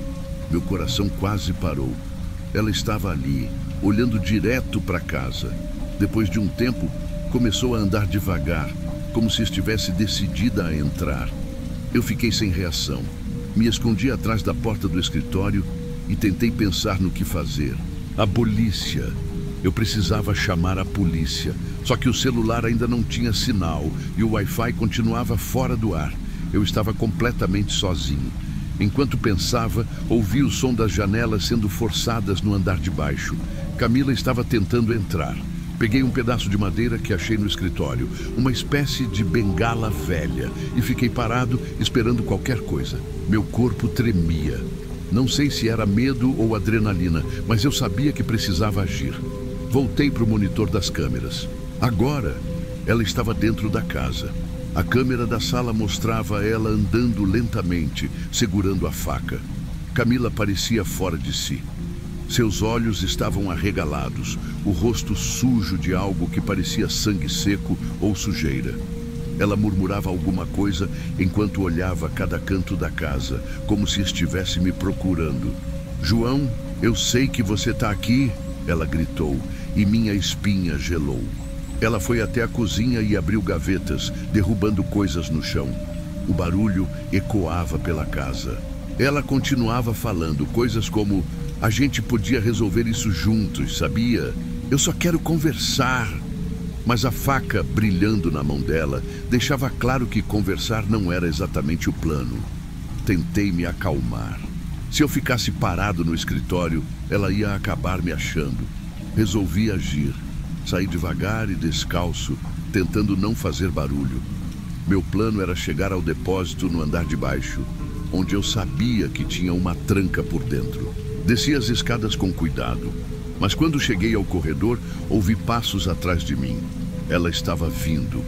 Meu coração quase parou. Ela estava ali, olhando direto para casa. Depois de um tempo, começou a andar devagar, como se estivesse decidida a entrar. Eu fiquei sem reação. Me escondi atrás da porta do escritório e tentei pensar no que fazer. A polícia. Eu precisava chamar a polícia. Só que o celular ainda não tinha sinal e o Wi-Fi continuava fora do ar. Eu estava completamente sozinho. Enquanto pensava, ouvi o som das janelas sendo forçadas no andar de baixo. Camila estava tentando entrar. Peguei um pedaço de madeira que achei no escritório, uma espécie de bengala velha, e fiquei parado esperando qualquer coisa. Meu corpo tremia. Não sei se era medo ou adrenalina, mas eu sabia que precisava agir. Voltei para o monitor das câmeras. Agora, ela estava dentro da casa. A câmera da sala mostrava ela andando lentamente, segurando a faca. Camila parecia fora de si. Seus olhos estavam arregalados, o rosto sujo de algo que parecia sangue seco ou sujeira. Ela murmurava alguma coisa enquanto olhava cada canto da casa, como se estivesse me procurando. "João, eu sei que você está aqui", ela gritou, e minha espinha gelou. Ela foi até a cozinha e abriu gavetas, derrubando coisas no chão. O barulho ecoava pela casa. Ela continuava falando coisas como: "A gente podia resolver isso juntos, sabia? Eu só quero conversar." Mas a faca, brilhando na mão dela, deixava claro que conversar não era exatamente o plano. Tentei me acalmar. Se eu ficasse parado no escritório, ela ia acabar me achando. Resolvi agir. Saí devagar e descalço, tentando não fazer barulho. Meu plano era chegar ao depósito no andar de baixo, onde eu sabia que tinha uma tranca por dentro. Desci as escadas com cuidado, mas quando cheguei ao corredor, ouvi passos atrás de mim. Ela estava vindo.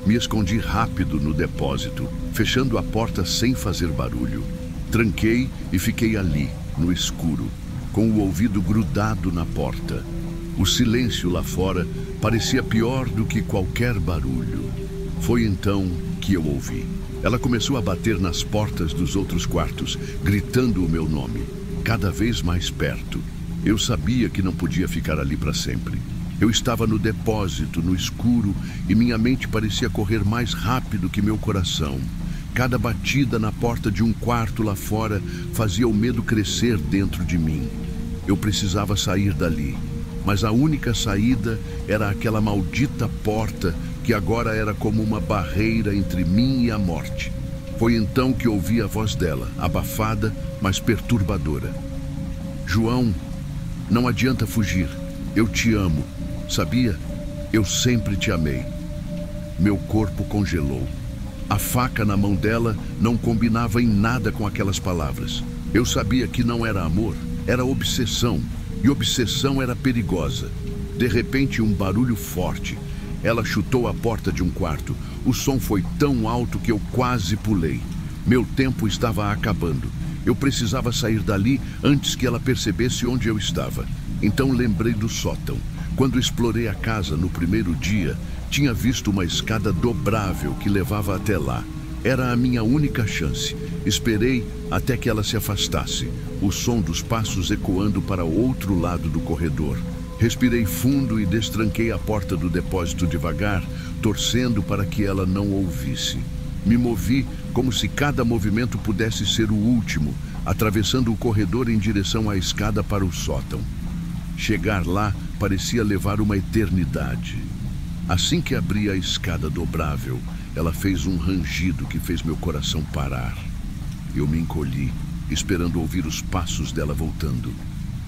Me escondi rápido no depósito, fechando a porta sem fazer barulho. Tranquei e fiquei ali, no escuro, com o ouvido grudado na porta. O silêncio lá fora parecia pior do que qualquer barulho. Foi então que eu ouvi. Ela começou a bater nas portas dos outros quartos, gritando o meu nome, cada vez mais perto. Eu sabia que não podia ficar ali para sempre. Eu estava no depósito, no escuro, e minha mente parecia correr mais rápido que meu coração. Cada batida na porta de um quarto lá fora fazia o medo crescer dentro de mim. Eu precisava sair dali, mas a única saída era aquela maldita porta que agora era como uma barreira entre mim e a morte. Foi então que ouvi a voz dela, abafada, mas perturbadora. João, não adianta fugir. Eu te amo. Sabia? Eu sempre te amei. Meu corpo congelou. A faca na mão dela não combinava em nada com aquelas palavras. Eu sabia que não era amor, era obsessão. E obsessão era perigosa. De repente, um barulho forte. Ela chutou a porta de um quarto. O som foi tão alto que eu quase pulei. Meu tempo estava acabando. Eu precisava sair dali antes que ela percebesse onde eu estava. Então lembrei do sótão. Quando explorei a casa no primeiro dia, tinha visto uma escada dobrável que levava até lá. Era a minha única chance. Esperei até que ela se afastasse, o som dos passos ecoando para o outro lado do corredor. Respirei fundo e destranquei a porta do depósito devagar, torcendo para que ela não ouvisse. Me movi como se cada movimento pudesse ser o último, atravessando o corredor em direção à escada para o sótão. Chegar lá parecia levar uma eternidade. Assim que abri a escada dobrável, ela fez um rangido que fez meu coração parar. Eu me encolhi, esperando ouvir os passos dela voltando.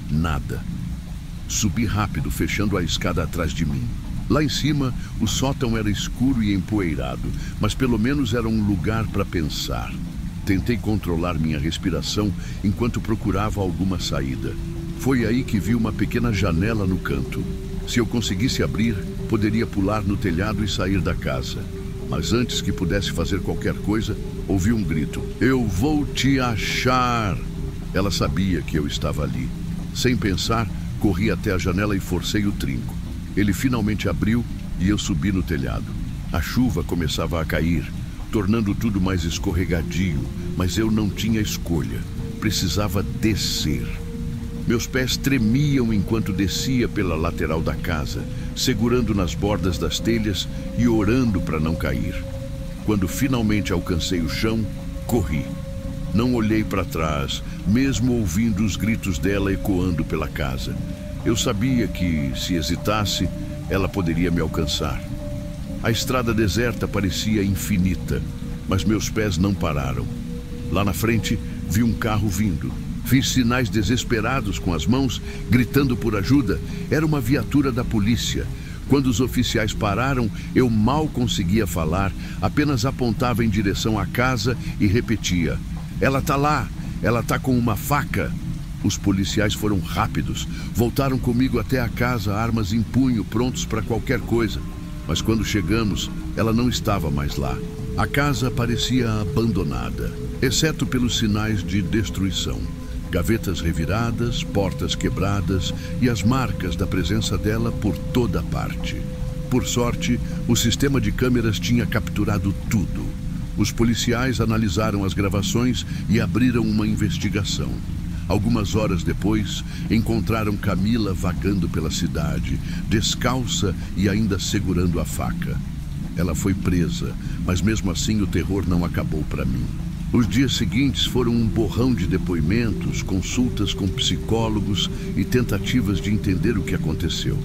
Nada. Subi rápido, fechando a escada atrás de mim. Lá em cima, o sótão era escuro e empoeirado, mas pelo menos era um lugar para pensar. Tentei controlar minha respiração enquanto procurava alguma saída. Foi aí que vi uma pequena janela no canto. Se eu conseguisse abrir, poderia pular no telhado e sair da casa. Mas antes que pudesse fazer qualquer coisa, ouvi um grito. Eu vou te achar! Ela sabia que eu estava ali. Sem pensar, corri até a janela e forcei o trinco. Ele finalmente abriu e eu subi no telhado. A chuva começava a cair, tornando tudo mais escorregadio, mas eu não tinha escolha. Precisava descer. Meus pés tremiam enquanto descia pela lateral da casa, segurando nas bordas das telhas e orando para não cair. Quando finalmente alcancei o chão, corri. Não olhei para trás, mesmo ouvindo os gritos dela ecoando pela casa. Eu sabia que, se hesitasse, ela poderia me alcançar. A estrada deserta parecia infinita, mas meus pés não pararam. Lá na frente, vi um carro vindo. Fiz sinais desesperados com as mãos, gritando por ajuda. Era uma viatura da polícia. Quando os oficiais pararam, eu mal conseguia falar, apenas apontava em direção à casa e repetia: "Ela tá lá, ela tá com uma faca." Os policiais foram rápidos, voltaram comigo até a casa, armas em punho, prontos para qualquer coisa. Mas quando chegamos, ela não estava mais lá. A casa parecia abandonada, exceto pelos sinais de destruição. Gavetas reviradas, portas quebradas e as marcas da presença dela por toda parte. Por sorte, o sistema de câmeras tinha capturado tudo. Os policiais analisaram as gravações e abriram uma investigação. Algumas horas depois, encontraram Camila vagando pela cidade, descalça e ainda segurando a faca. Ela foi presa, mas mesmo assim o terror não acabou para mim. Os dias seguintes foram um borrão de depoimentos, consultas com psicólogos e tentativas de entender o que aconteceu.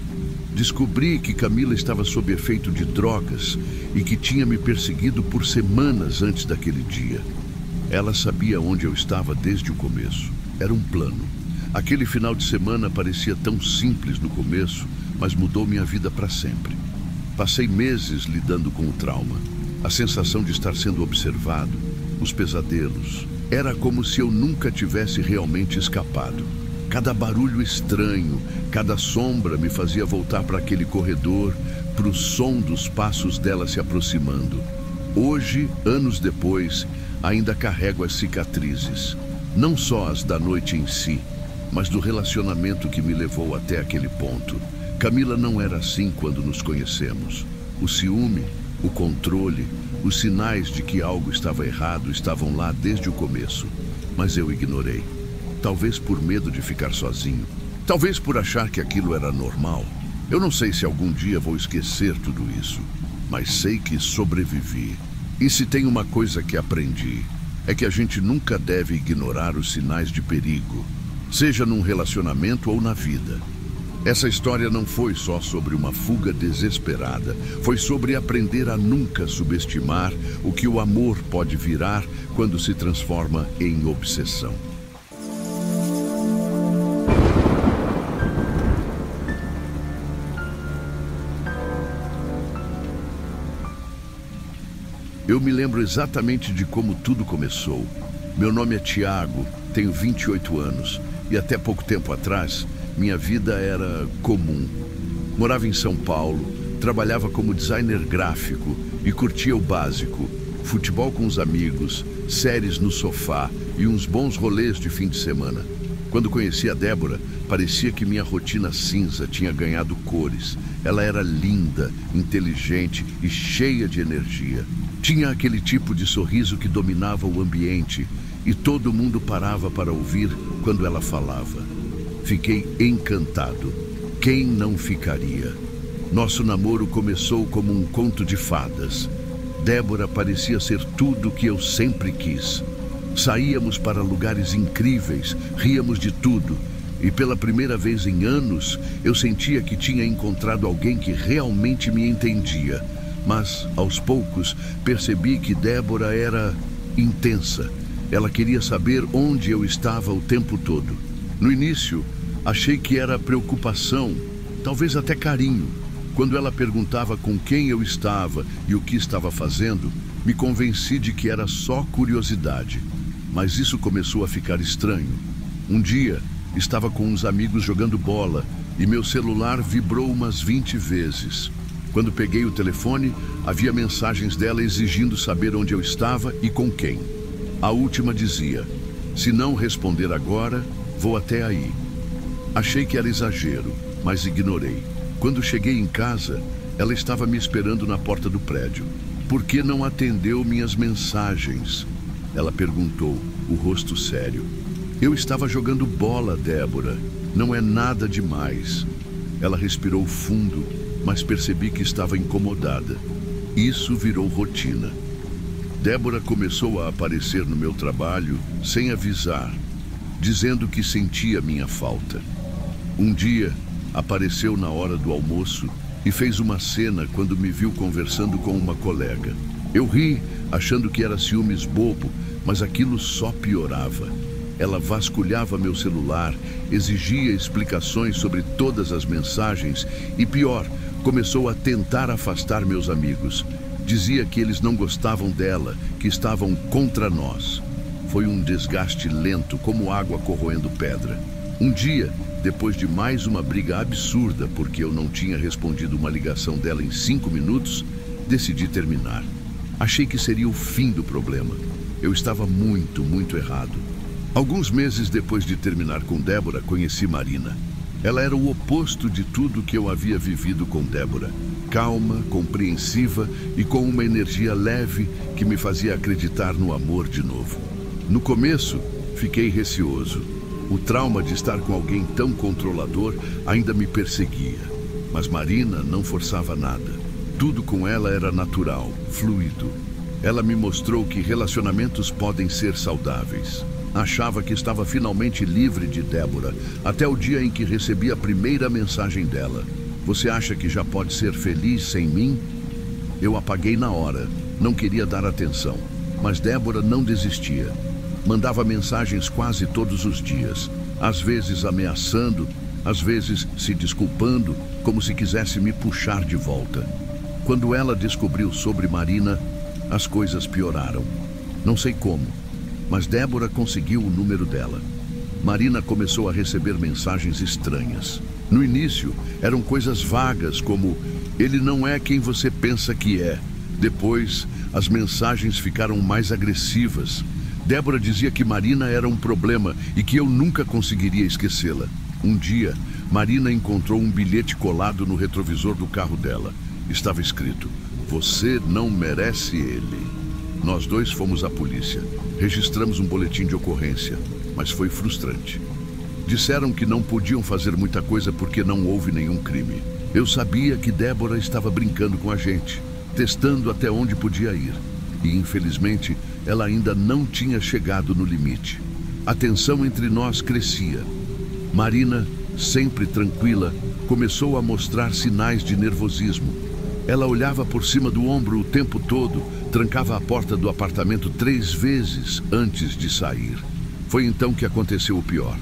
Descobri que Camila estava sob efeito de drogas e que tinha me perseguido por semanas antes daquele dia. Ela sabia onde eu estava desde o começo. Era um plano. Aquele final de semana parecia tão simples no começo, mas mudou minha vida para sempre. Passei meses lidando com o trauma, a sensação de estar sendo observado, os pesadelos. Era como se eu nunca tivesse realmente escapado. Cada barulho estranho, cada sombra me fazia voltar para aquele corredor, para o som dos passos dela se aproximando. Hoje, anos depois, ainda carrego as cicatrizes. Não só as da noite em si, mas do relacionamento que me levou até aquele ponto. Camila não era assim quando nos conhecemos. O ciúme, o controle, os sinais de que algo estava errado estavam lá desde o começo. Mas eu ignorei. Talvez por medo de ficar sozinho. Talvez por achar que aquilo era normal. Eu não sei se algum dia vou esquecer tudo isso, mas sei que sobrevivi. E se tem uma coisa que aprendi, é que a gente nunca deve ignorar os sinais de perigo, seja num relacionamento ou na vida. Essa história não foi só sobre uma fuga desesperada, foi sobre aprender a nunca subestimar o que o amor pode virar quando se transforma em obsessão. Eu me lembro exatamente de como tudo começou. Meu nome é Tiago, tenho 28 anos e até pouco tempo atrás, minha vida era comum. Morava em São Paulo, trabalhava como designer gráfico e curtia o básico: futebol com os amigos, séries no sofá e uns bons rolês de fim de semana. Quando conheci a Débora, parecia que minha rotina cinza tinha ganhado cores. Ela era linda, inteligente e cheia de energia. Tinha aquele tipo de sorriso que dominava o ambiente e todo mundo parava para ouvir quando ela falava. Fiquei encantado. Quem não ficaria? Nosso namoro começou como um conto de fadas. Débora parecia ser tudo o que eu sempre quis. Saíamos para lugares incríveis, ríamos de tudo. E pela primeira vez em anos, eu sentia que tinha encontrado alguém que realmente me entendia. Mas, aos poucos, percebi que Débora era intensa. Ela queria saber onde eu estava o tempo todo. No início, achei que era preocupação, talvez até carinho. Quando ela perguntava com quem eu estava e o que estava fazendo, me convenci de que era só curiosidade. Mas isso começou a ficar estranho. Um dia, estava com uns amigos jogando bola e meu celular vibrou umas 20 vezes. Quando peguei o telefone, havia mensagens dela exigindo saber onde eu estava e com quem. A última dizia: "Se não responder agora, vou até aí." Achei que era exagero, mas ignorei. Quando cheguei em casa, ela estava me esperando na porta do prédio. "Por que não atendeu minhas mensagens?" Ela perguntou, o rosto sério. "Eu estava jogando bola, Débora. Não é nada demais." Ela respirou fundo, mas percebi que estava incomodada. Isso virou rotina. Débora começou a aparecer no meu trabalho sem avisar, dizendo que sentia minha falta. Um dia, apareceu na hora do almoço e fez uma cena quando me viu conversando com uma colega. Eu ri, achando que era ciúmes bobo, mas aquilo só piorava. Ela vasculhava meu celular, exigia explicações sobre todas as mensagens e, pior, começou a tentar afastar meus amigos. Dizia que eles não gostavam dela, que estavam contra nós. Foi um desgaste lento, como água corroendo pedra. Um dia, depois de mais uma briga absurda porque eu não tinha respondido uma ligação dela em 5 minutos, decidi terminar. Achei que seria o fim do problema. Eu estava muito errado. Alguns meses depois de terminar com Débora, conheci Marina. Ela era o oposto de tudo que eu havia vivido com Débora. Calma, compreensiva e com uma energia leve que me fazia acreditar no amor de novo. No começo, fiquei receoso. O trauma de estar com alguém tão controlador ainda me perseguia. Mas Marina não forçava nada. Tudo com ela era natural, fluido. Ela me mostrou que relacionamentos podem ser saudáveis. Achava que estava finalmente livre de Débora, até o dia em que recebi a primeira mensagem dela. "Você acha que já pode ser feliz sem mim?" Eu apaguei na hora, não queria dar atenção, mas Débora não desistia. Mandava mensagens quase todos os dias, às vezes ameaçando, às vezes se desculpando, como se quisesse me puxar de volta. Quando ela descobriu sobre Marina, as coisas pioraram. Não sei como, mas Débora conseguiu o número dela. Marina começou a receber mensagens estranhas. No início, eram coisas vagas, como "ele não é quem você pensa que é." Depois, as mensagens ficaram mais agressivas. Débora dizia que Marina era um problema e que eu nunca conseguiria esquecê-la. Um dia, Marina encontrou um bilhete colado no retrovisor do carro dela. Estava escrito: "Você não merece ele." Nós dois fomos à polícia. Registramos um boletim de ocorrência, mas foi frustrante. Disseram que não podiam fazer muita coisa porque não houve nenhum crime. Eu sabia que Débora estava brincando com a gente, testando até onde podia ir. E, infelizmente, ela ainda não tinha chegado no limite. A tensão entre nós crescia. Marina, sempre tranquila, começou a mostrar sinais de nervosismo. Ela olhava por cima do ombro o tempo todo, trancava a porta do apartamento 3 vezes antes de sair. Foi então que aconteceu o pior.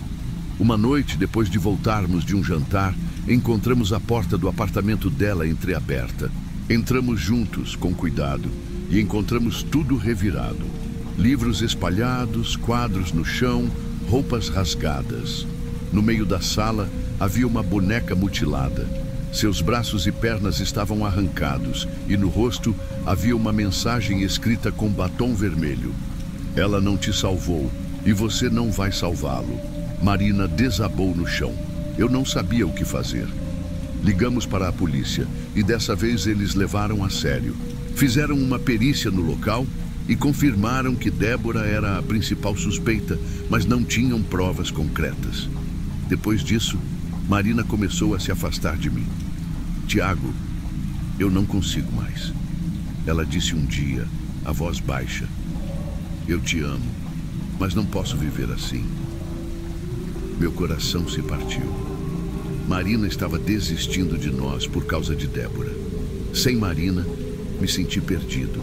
Uma noite, depois de voltarmos de um jantar, encontramos a porta do apartamento dela entreaberta. Entramos juntos, com cuidado, e encontramos tudo revirado. Livros espalhados, quadros no chão, roupas rasgadas. No meio da sala havia uma boneca mutilada. Seus braços e pernas estavam arrancados e no rosto havia uma mensagem escrita com batom vermelho. Ela não te salvou e você não vai salvá-lo. Marina desabou no chão. Eu não sabia o que fazer. Ligamos para a polícia e dessa vez eles levaram a sério. Fizeram uma perícia no local e confirmaram que Débora era a principal suspeita, mas não tinham provas concretas. Depois disso, Marina começou a se afastar de mim. Tiago, eu não consigo mais. Ela disse um dia, a voz baixa. Eu te amo, mas não posso viver assim. Meu coração se partiu. Marina estava desistindo de nós por causa de Débora. Sem Marina, me senti perdido.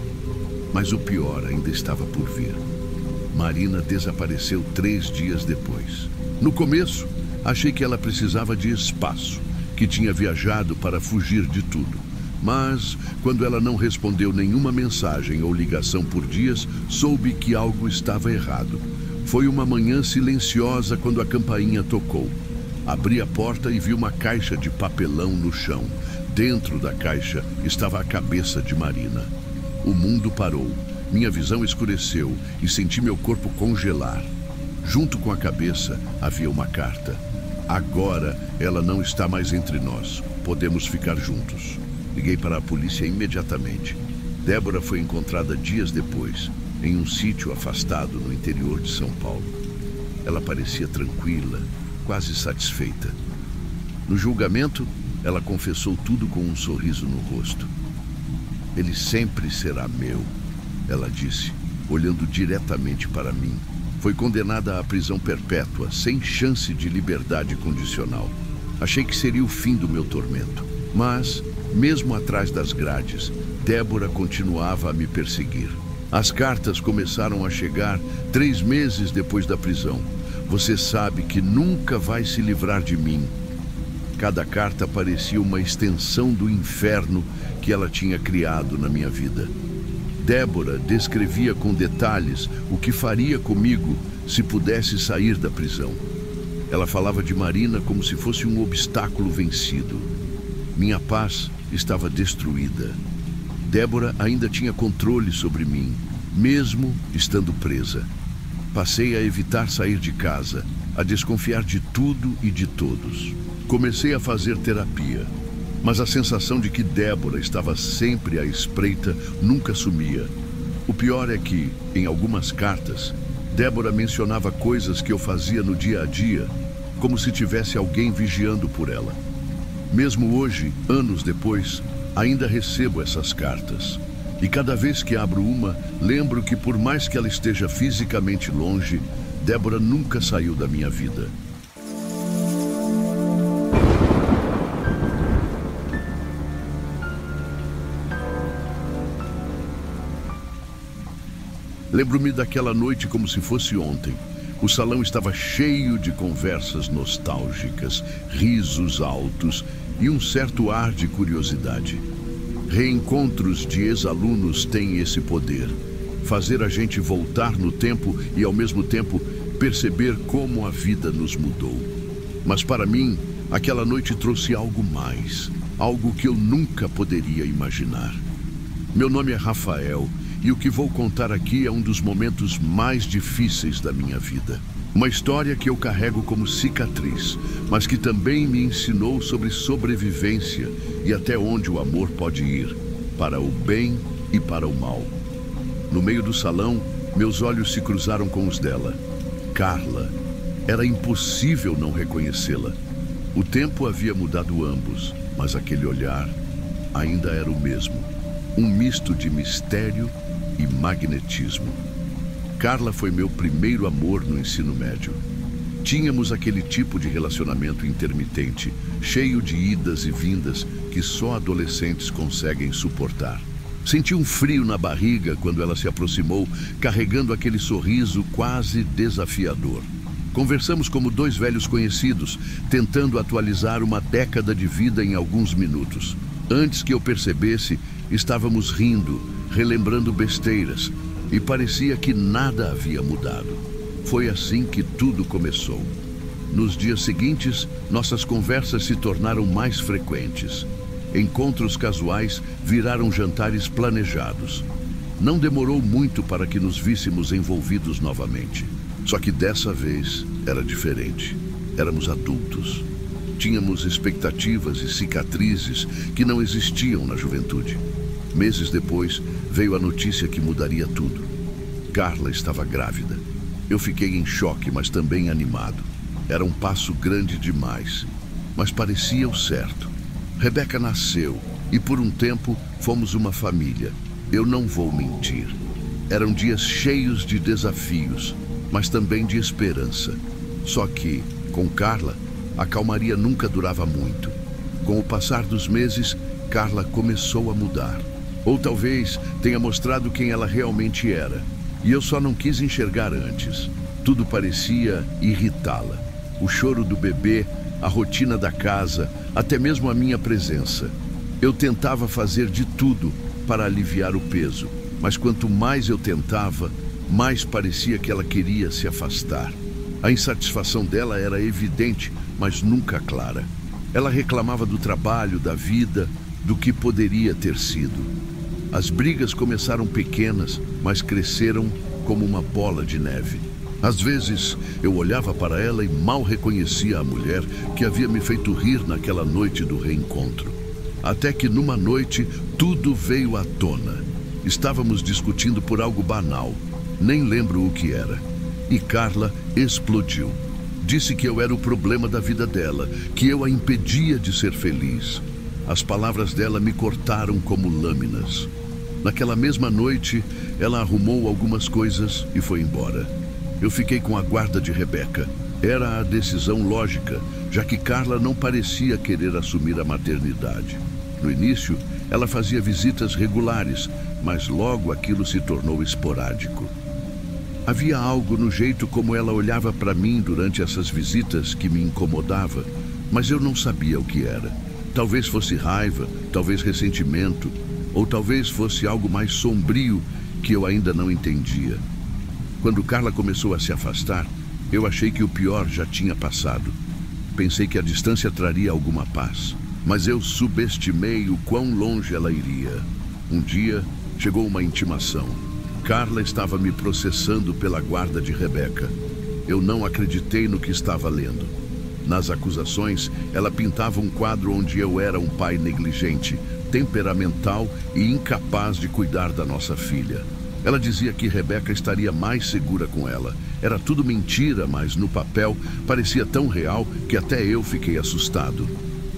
Mas o pior ainda estava por vir. Marina desapareceu 3 dias depois. No começo, achei que ela precisava de espaço, que tinha viajado para fugir de tudo. Mas, quando ela não respondeu nenhuma mensagem ou ligação por dias, soube que algo estava errado. Foi uma manhã silenciosa quando a campainha tocou. Abri a porta e vi uma caixa de papelão no chão. Dentro da caixa estava a cabeça de Marina. O mundo parou, minha visão escureceu e senti meu corpo congelar. Junto com a cabeça havia uma carta. Agora ela não está mais entre nós. Podemos ficar juntos. Liguei para a polícia imediatamente. Débora foi encontrada dias depois, em um sítio afastado no interior de São Paulo. Ela parecia tranquila, quase satisfeita. No julgamento, ela confessou tudo com um sorriso no rosto. Ele sempre será meu, ela disse, olhando diretamente para mim. Foi condenada à prisão perpétua, sem chance de liberdade condicional. Achei que seria o fim do meu tormento. Mas, mesmo atrás das grades, Débora continuava a me perseguir. As cartas começaram a chegar 3 meses depois da prisão. Você sabe que nunca vai se livrar de mim. Cada carta parecia uma extensão do inferno que ela tinha criado na minha vida. Débora descrevia com detalhes o que faria comigo se pudesse sair da prisão. Ela falava de Marina como se fosse um obstáculo vencido. Minha paz estava destruída. Débora ainda tinha controle sobre mim, mesmo estando presa. Passei a evitar sair de casa, a desconfiar de tudo e de todos. Comecei a fazer terapia, mas a sensação de que Débora estava sempre à espreita nunca sumia. O pior é que, em algumas cartas, Débora mencionava coisas que eu fazia no dia a dia, como se tivesse alguém vigiando por ela. Mesmo hoje, anos depois, ainda recebo essas cartas. E cada vez que abro uma, lembro que por mais que ela esteja fisicamente longe, Débora nunca saiu da minha vida. Lembro-me daquela noite como se fosse ontem. O salão estava cheio de conversas nostálgicas, risos altos e um certo ar de curiosidade. Reencontros de ex-alunos têm esse poder, fazer a gente voltar no tempo e, ao mesmo tempo, perceber como a vida nos mudou. Mas para mim, aquela noite trouxe algo mais, algo que eu nunca poderia imaginar. Meu nome é Rafael e o que vou contar aqui é um dos momentos mais difíceis da minha vida. Uma história que eu carrego como cicatriz, mas que também me ensinou sobre sobrevivência e até onde o amor pode ir, para o bem e para o mal. No meio do salão, meus olhos se cruzaram com os dela. Carla, Era impossível não reconhecê-la. O tempo havia mudado ambos, mas aquele olhar ainda era o mesmo. Um misto de mistério e magnetismo. Carla foi meu primeiro amor no ensino médio. Tínhamos aquele tipo de relacionamento intermitente, cheio de idas e vindas que só adolescentes conseguem suportar. Senti um frio na barriga quando ela se aproximou, carregando aquele sorriso quase desafiador. Conversamos como dois velhos conhecidos, tentando atualizar uma década de vida em alguns minutos. Antes que eu percebesse, estávamos rindo, relembrando besteiras, e parecia que nada havia mudado. Foi assim que tudo começou. Nos dias seguintes, nossas conversas se tornaram mais frequentes. Encontros casuais viraram jantares planejados. Não demorou muito para que nos víssemos envolvidos novamente. Só que dessa vez era diferente. Éramos adultos. Tínhamos expectativas e cicatrizes que não existiam na juventude. Meses depois, veio a notícia que mudaria tudo. Carla estava grávida. Eu fiquei em choque, mas também animado. Era um passo grande demais, mas parecia o certo. Rebeca nasceu e por um tempo fomos uma família. Eu não vou mentir. Eram dias cheios de desafios, mas também de esperança. Só que, com Carla, a calmaria nunca durava muito. Com o passar dos meses, Carla começou a mudar. Ou talvez tenha mostrado quem ela realmente era. E eu só não quis enxergar antes. Tudo parecia irritá-la. O choro do bebê, a rotina da casa, até mesmo a minha presença. Eu tentava fazer de tudo para aliviar o peso, mas quanto mais eu tentava, mais parecia que ela queria se afastar. A insatisfação dela era evidente, mas nunca clara. Ela reclamava do trabalho, da vida, do que poderia ter sido. As brigas começaram pequenas, mas cresceram como uma bola de neve. Às vezes, eu olhava para ela e mal reconhecia a mulher que havia me feito rir naquela noite do reencontro. Até que numa noite, tudo veio à tona. Estávamos discutindo por algo banal, nem lembro o que era. E Carla explodiu. Disse que eu era o problema da vida dela, que eu a impedia de ser feliz. As palavras dela me cortaram como lâminas. Naquela mesma noite, ela arrumou algumas coisas e foi embora. Eu fiquei com a guarda de Rebeca. Era a decisão lógica, já que Carla não parecia querer assumir a maternidade. No início, ela fazia visitas regulares, mas logo aquilo se tornou esporádico. Havia algo no jeito como ela olhava para mim durante essas visitas que me incomodava, mas eu não sabia o que era. Talvez fosse raiva, talvez ressentimento, ou talvez fosse algo mais sombrio que eu ainda não entendia. Quando Carla começou a se afastar, eu achei que o pior já tinha passado. Pensei que a distância traria alguma paz, mas eu subestimei o quão longe ela iria. Um dia, chegou uma intimação. Carla estava me processando pela guarda de Rebeca. Eu não acreditei no que estava lendo. Nas acusações, ela pintava um quadro onde eu era um pai negligente, temperamental e incapaz de cuidar da nossa filha. Ela dizia que Rebeca estaria mais segura com ela. Era tudo mentira, mas no papel parecia tão real que até eu fiquei assustado.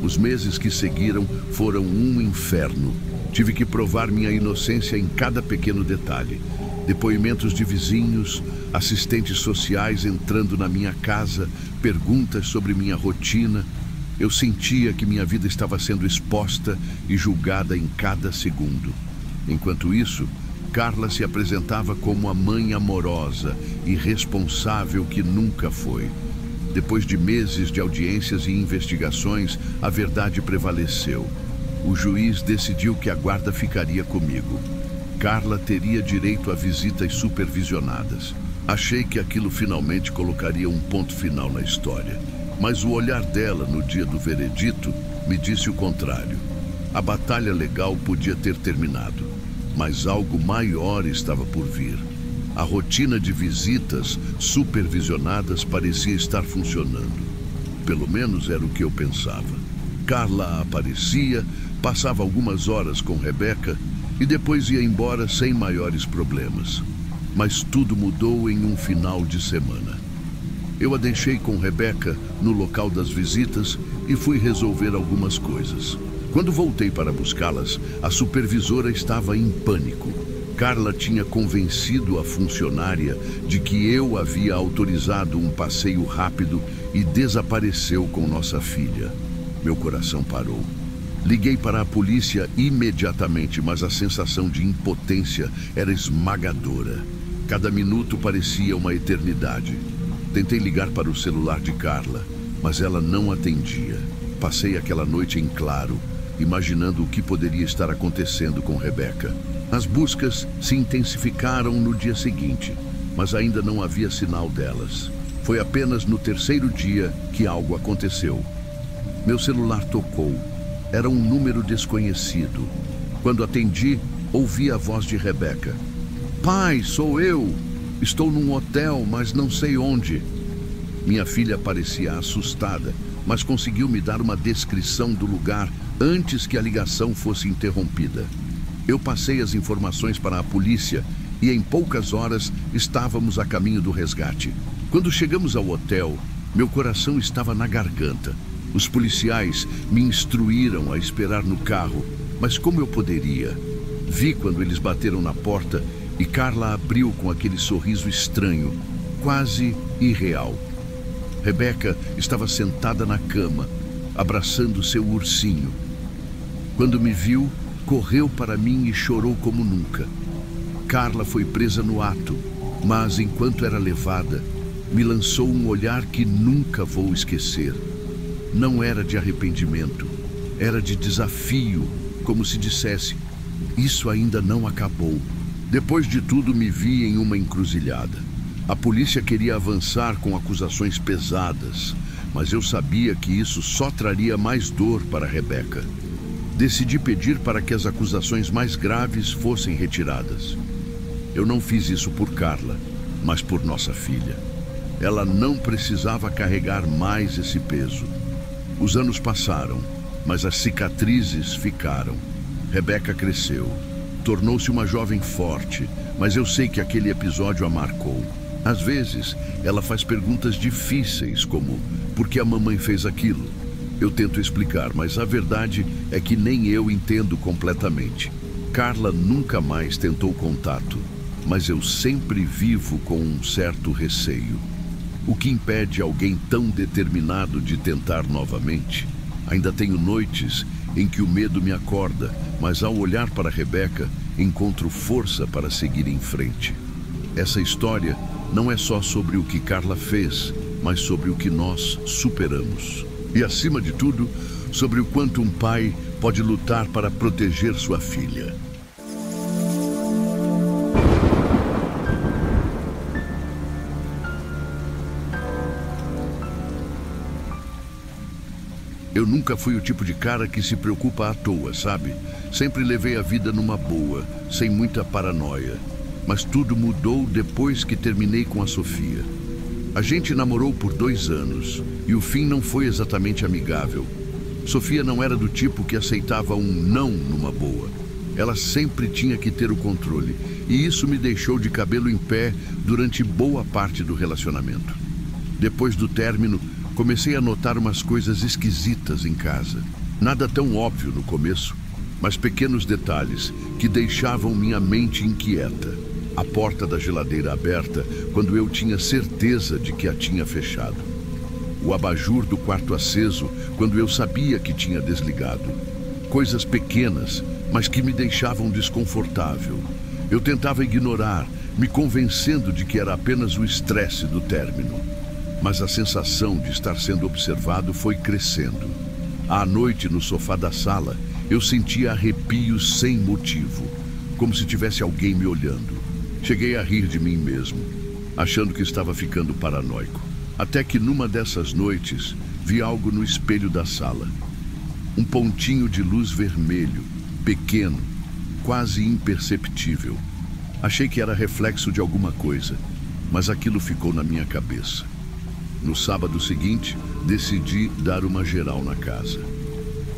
Os meses que seguiram foram um inferno. Tive que provar minha inocência em cada pequeno detalhe. Depoimentos de vizinhos, assistentes sociais entrando na minha casa, perguntas sobre minha rotina. Eu sentia que minha vida estava sendo exposta e julgada em cada segundo. Enquanto isso, Carla se apresentava como a mãe amorosa e responsável que nunca foi. Depois de meses de audiências e investigações, a verdade prevaleceu. O juiz decidiu que a guarda ficaria comigo. Carla teria direito a visitas supervisionadas. Achei que aquilo finalmente colocaria um ponto final na história. Mas o olhar dela no dia do veredito me disse o contrário. A batalha legal podia ter terminado, mas algo maior estava por vir. A rotina de visitas supervisionadas parecia estar funcionando. Pelo menos era o que eu pensava. Carla aparecia, passava algumas horas com Rebeca e depois ia embora sem maiores problemas. Mas tudo mudou em um final de semana. Eu a deixei com Rebeca no local das visitas e fui resolver algumas coisas. Quando voltei para buscá-las, a supervisora estava em pânico. Carla tinha convencido a funcionária de que eu havia autorizado um passeio rápido e desapareceu com nossa filha. Meu coração parou. Liguei para a polícia imediatamente, mas a sensação de impotência era esmagadora. Cada minuto parecia uma eternidade. Tentei ligar para o celular de Carla, mas ela não atendia. Passei aquela noite em claro, imaginando o que poderia estar acontecendo com Rebeca. As buscas se intensificaram no dia seguinte, mas ainda não havia sinal delas. Foi apenas no terceiro dia que algo aconteceu. Meu celular tocou. Era um número desconhecido. Quando atendi, ouvi a voz de Rebeca. Pai, sou eu. Estou num hotel, mas não sei onde. Minha filha parecia assustada, mas conseguiu me dar uma descrição do lugar antes que a ligação fosse interrompida. Eu passei as informações para a polícia e em poucas horas estávamos a caminho do resgate. Quando chegamos ao hotel, meu coração estava na garganta. Os policiais me instruíram a esperar no carro, mas como eu poderia? Vi quando eles bateram na porta e Carla abriu com aquele sorriso estranho, quase irreal. Rebeca estava sentada na cama, abraçando seu ursinho. Quando me viu, correu para mim e chorou como nunca. Carla foi presa no ato, mas enquanto era levada, me lançou um olhar que nunca vou esquecer. Não era de arrependimento, era de desafio, como se dissesse, isso ainda não acabou. Depois de tudo, me vi em uma encruzilhada. A polícia queria avançar com acusações pesadas, mas eu sabia que isso só traria mais dor para Rebeca. Decidi pedir para que as acusações mais graves fossem retiradas. Eu não fiz isso por Carla, mas por nossa filha. Ela não precisava carregar mais esse peso. Os anos passaram, mas as cicatrizes ficaram. Rebeca cresceu. Tornou-se uma jovem forte, mas eu sei que aquele episódio a marcou. Às vezes, ela faz perguntas difíceis, como por que a mamãe fez aquilo? Eu tento explicar, mas a verdade é que nem eu entendo completamente. Carla nunca mais tentou contato, mas eu sempre vivo com um certo receio. O que impede alguém tão determinado de tentar novamente? Ainda tenho noites em que o medo me acorda, mas ao olhar para Rebeca, encontro força para seguir em frente. Essa história não é só sobre o que Carla fez, mas sobre o que nós superamos. E, acima de tudo, sobre o quanto um pai pode lutar para proteger sua filha. Eu nunca fui o tipo de cara que se preocupa à toa, sabe? Sempre levei a vida numa boa, sem muita paranoia. Mas tudo mudou depois que terminei com a Sofia. A gente namorou por 2 anos e o fim não foi exatamente amigável. Sofia não era do tipo que aceitava um não numa boa. Ela sempre tinha que ter o controle e isso me deixou de cabelo em pé durante boa parte do relacionamento. Depois do término, comecei a notar umas coisas esquisitas em casa. Nada tão óbvio no começo, mas pequenos detalhes que deixavam minha mente inquieta. A porta da geladeira aberta quando eu tinha certeza de que a tinha fechado. O abajur do quarto aceso quando eu sabia que tinha desligado. Coisas pequenas, mas que me deixavam desconfortável. Eu tentava ignorar, me convencendo de que era apenas o estresse do término. Mas a sensação de estar sendo observado foi crescendo. À noite, no sofá da sala, eu sentia arrepios sem motivo, como se tivesse alguém me olhando. Cheguei a rir de mim mesmo, achando que estava ficando paranoico. Até que numa dessas noites, vi algo no espelho da sala. Um pontinho de luz vermelho, pequeno, quase imperceptível. Achei que era reflexo de alguma coisa, mas aquilo ficou na minha cabeça. No sábado seguinte, decidi dar uma geral na casa.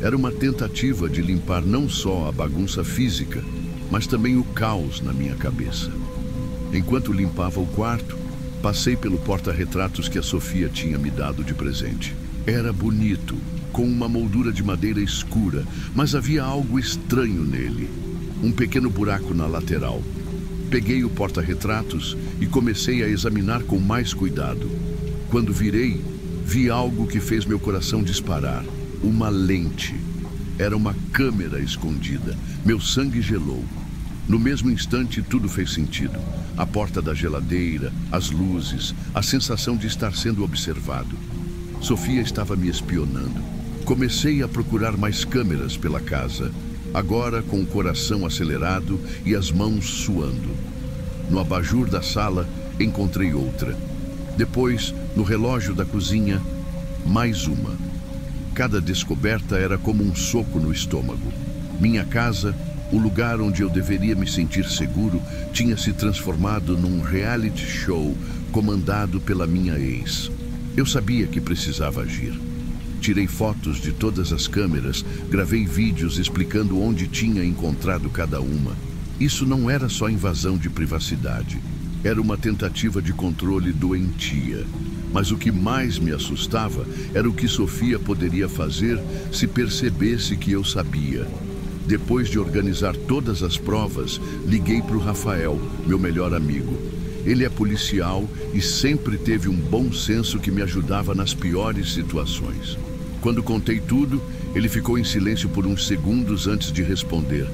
Era uma tentativa de limpar não só a bagunça física, mas também o caos na minha cabeça. Enquanto limpava o quarto, Passei pelo porta-retratos que a Sofia tinha me dado de presente. Era bonito, com uma moldura de madeira escura, mas havia algo estranho nele. Um pequeno buraco na lateral. Peguei o porta-retratos e comecei a examinar com mais cuidado. Quando virei, vi algo que fez meu coração disparar. Uma lente. Era uma câmera escondida. Meu sangue gelou. No mesmo instante, tudo fez sentido. A porta da geladeira, as luzes, a sensação de estar sendo observado. Sofia estava me espionando. Comecei a procurar mais câmeras pela casa, agora com o coração acelerado e as mãos suando. No abajur da sala, encontrei outra. Depois, no relógio da cozinha, mais uma. Cada descoberta era como um soco no estômago. Minha casa, o lugar onde eu deveria me sentir seguro, tinha se transformado num reality show comandado pela minha ex. Eu sabia que precisava agir. Tirei fotos de todas as câmeras, gravei vídeos explicando onde tinha encontrado cada uma. Isso não era só invasão de privacidade. Era uma tentativa de controle doentia. Mas o que mais me assustava era o que Sofia poderia fazer se percebesse que eu sabia. Depois de organizar todas as provas, liguei para o Rafael, meu melhor amigo. Ele é policial e sempre teve um bom senso que me ajudava nas piores situações. Quando contei tudo, ele ficou em silêncio por uns segundos antes de responder.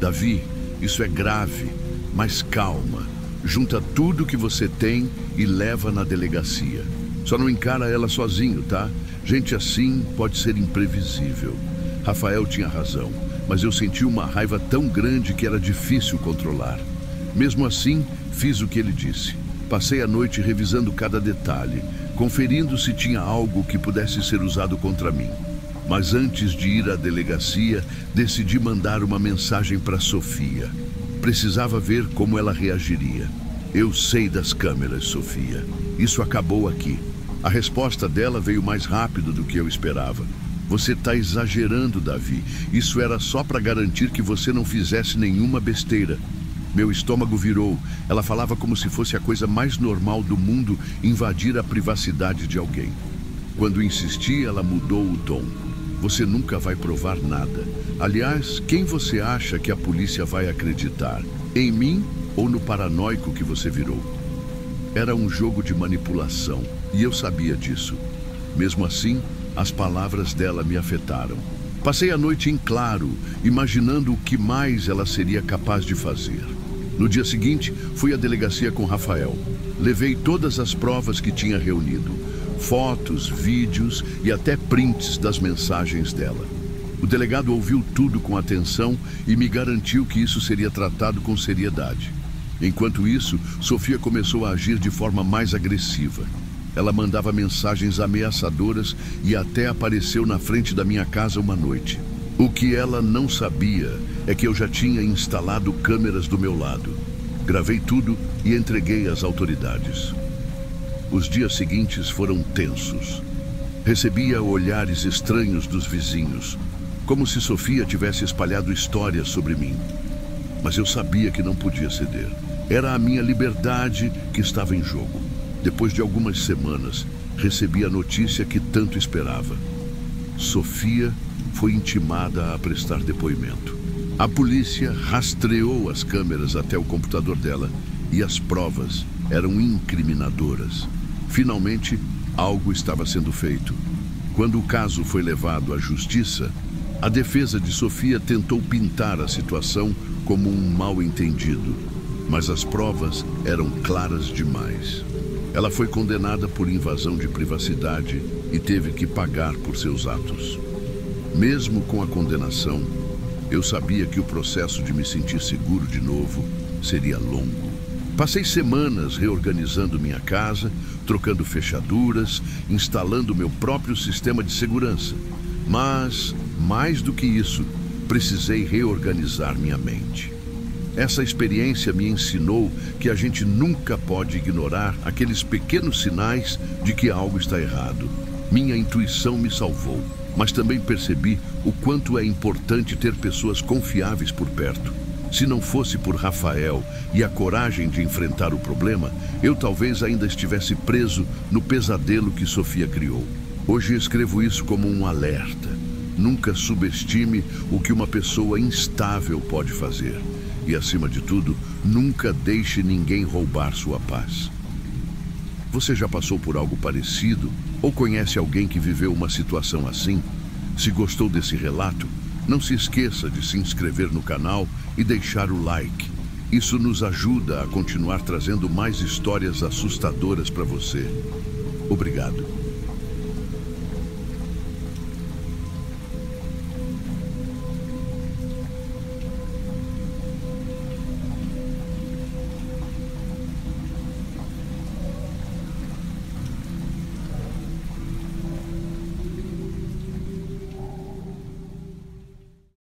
Davi, isso é grave, mas calma. Junta tudo que você tem e leva na delegacia. Só não encara ela sozinho, tá? Gente assim pode ser imprevisível. Rafael tinha razão, mas eu senti uma raiva tão grande que era difícil controlar. Mesmo assim, fiz o que ele disse. Passei a noite revisando cada detalhe, conferindo se tinha algo que pudesse ser usado contra mim. Mas antes de ir à delegacia, decidi mandar uma mensagem para Sofia. Precisava ver como ela reagiria. Eu sei das câmeras, Sofia. Isso acabou aqui. A resposta dela veio mais rápido do que eu esperava. Você está exagerando, Davi. Isso era só para garantir que você não fizesse nenhuma besteira. Meu estômago virou. Ela falava como se fosse a coisa mais normal do mundo invadir a privacidade de alguém. Quando insisti, ela mudou o tom. Você nunca vai provar nada. Aliás, quem você acha que a polícia vai acreditar? Em mim ou no paranoico que você virou? Era um jogo de manipulação e eu sabia disso. Mesmo assim, as palavras dela me afetaram. Passei a noite em claro, imaginando o que mais ela seria capaz de fazer. No dia seguinte, fui à delegacia com Rafael. Levei todas as provas que tinha reunido. Fotos, vídeos e até prints das mensagens dela. O delegado ouviu tudo com atenção e me garantiu que isso seria tratado com seriedade. Enquanto isso, Sofia começou a agir de forma mais agressiva. Ela mandava mensagens ameaçadoras e até apareceu na frente da minha casa uma noite. O que ela não sabia é que eu já tinha instalado câmeras do meu lado. Gravei tudo e entreguei às autoridades. Os dias seguintes foram tensos. Recebia olhares estranhos dos vizinhos, como se Sofia tivesse espalhado histórias sobre mim. Mas eu sabia que não podia ceder. Era a minha liberdade que estava em jogo. Depois de algumas semanas, recebi a notícia que tanto esperava. Sofia foi intimada a prestar depoimento. A polícia rastreou as câmeras até o computador dela e as provas eram incriminadoras. Finalmente, algo estava sendo feito. Quando o caso foi levado à justiça, a defesa de Sofia tentou pintar a situação como um mal-entendido, mas as provas eram claras demais. Ela foi condenada por invasão de privacidade e teve que pagar por seus atos. Mesmo com a condenação, eu sabia que o processo de me sentir seguro de novo seria longo. Passei semanas reorganizando minha casa, trocando fechaduras, instalando meu próprio sistema de segurança. Mas, mais do que isso, precisei reorganizar minha mente. Essa experiência me ensinou que a gente nunca pode ignorar aqueles pequenos sinais de que algo está errado. Minha intuição me salvou, mas também percebi o quanto é importante ter pessoas confiáveis por perto. Se não fosse por Rafael e a coragem de enfrentar o problema, eu talvez ainda estivesse preso no pesadelo que Sofia criou. Hoje escrevo isso como um alerta. Nunca subestime o que uma pessoa instável pode fazer. E, acima de tudo, nunca deixe ninguém roubar sua paz. Você já passou por algo parecido? Ou conhece alguém que viveu uma situação assim? Se gostou desse relato, não se esqueça de se inscrever no canal e deixar o like. Isso nos ajuda a continuar trazendo mais histórias assustadoras para você. Obrigado.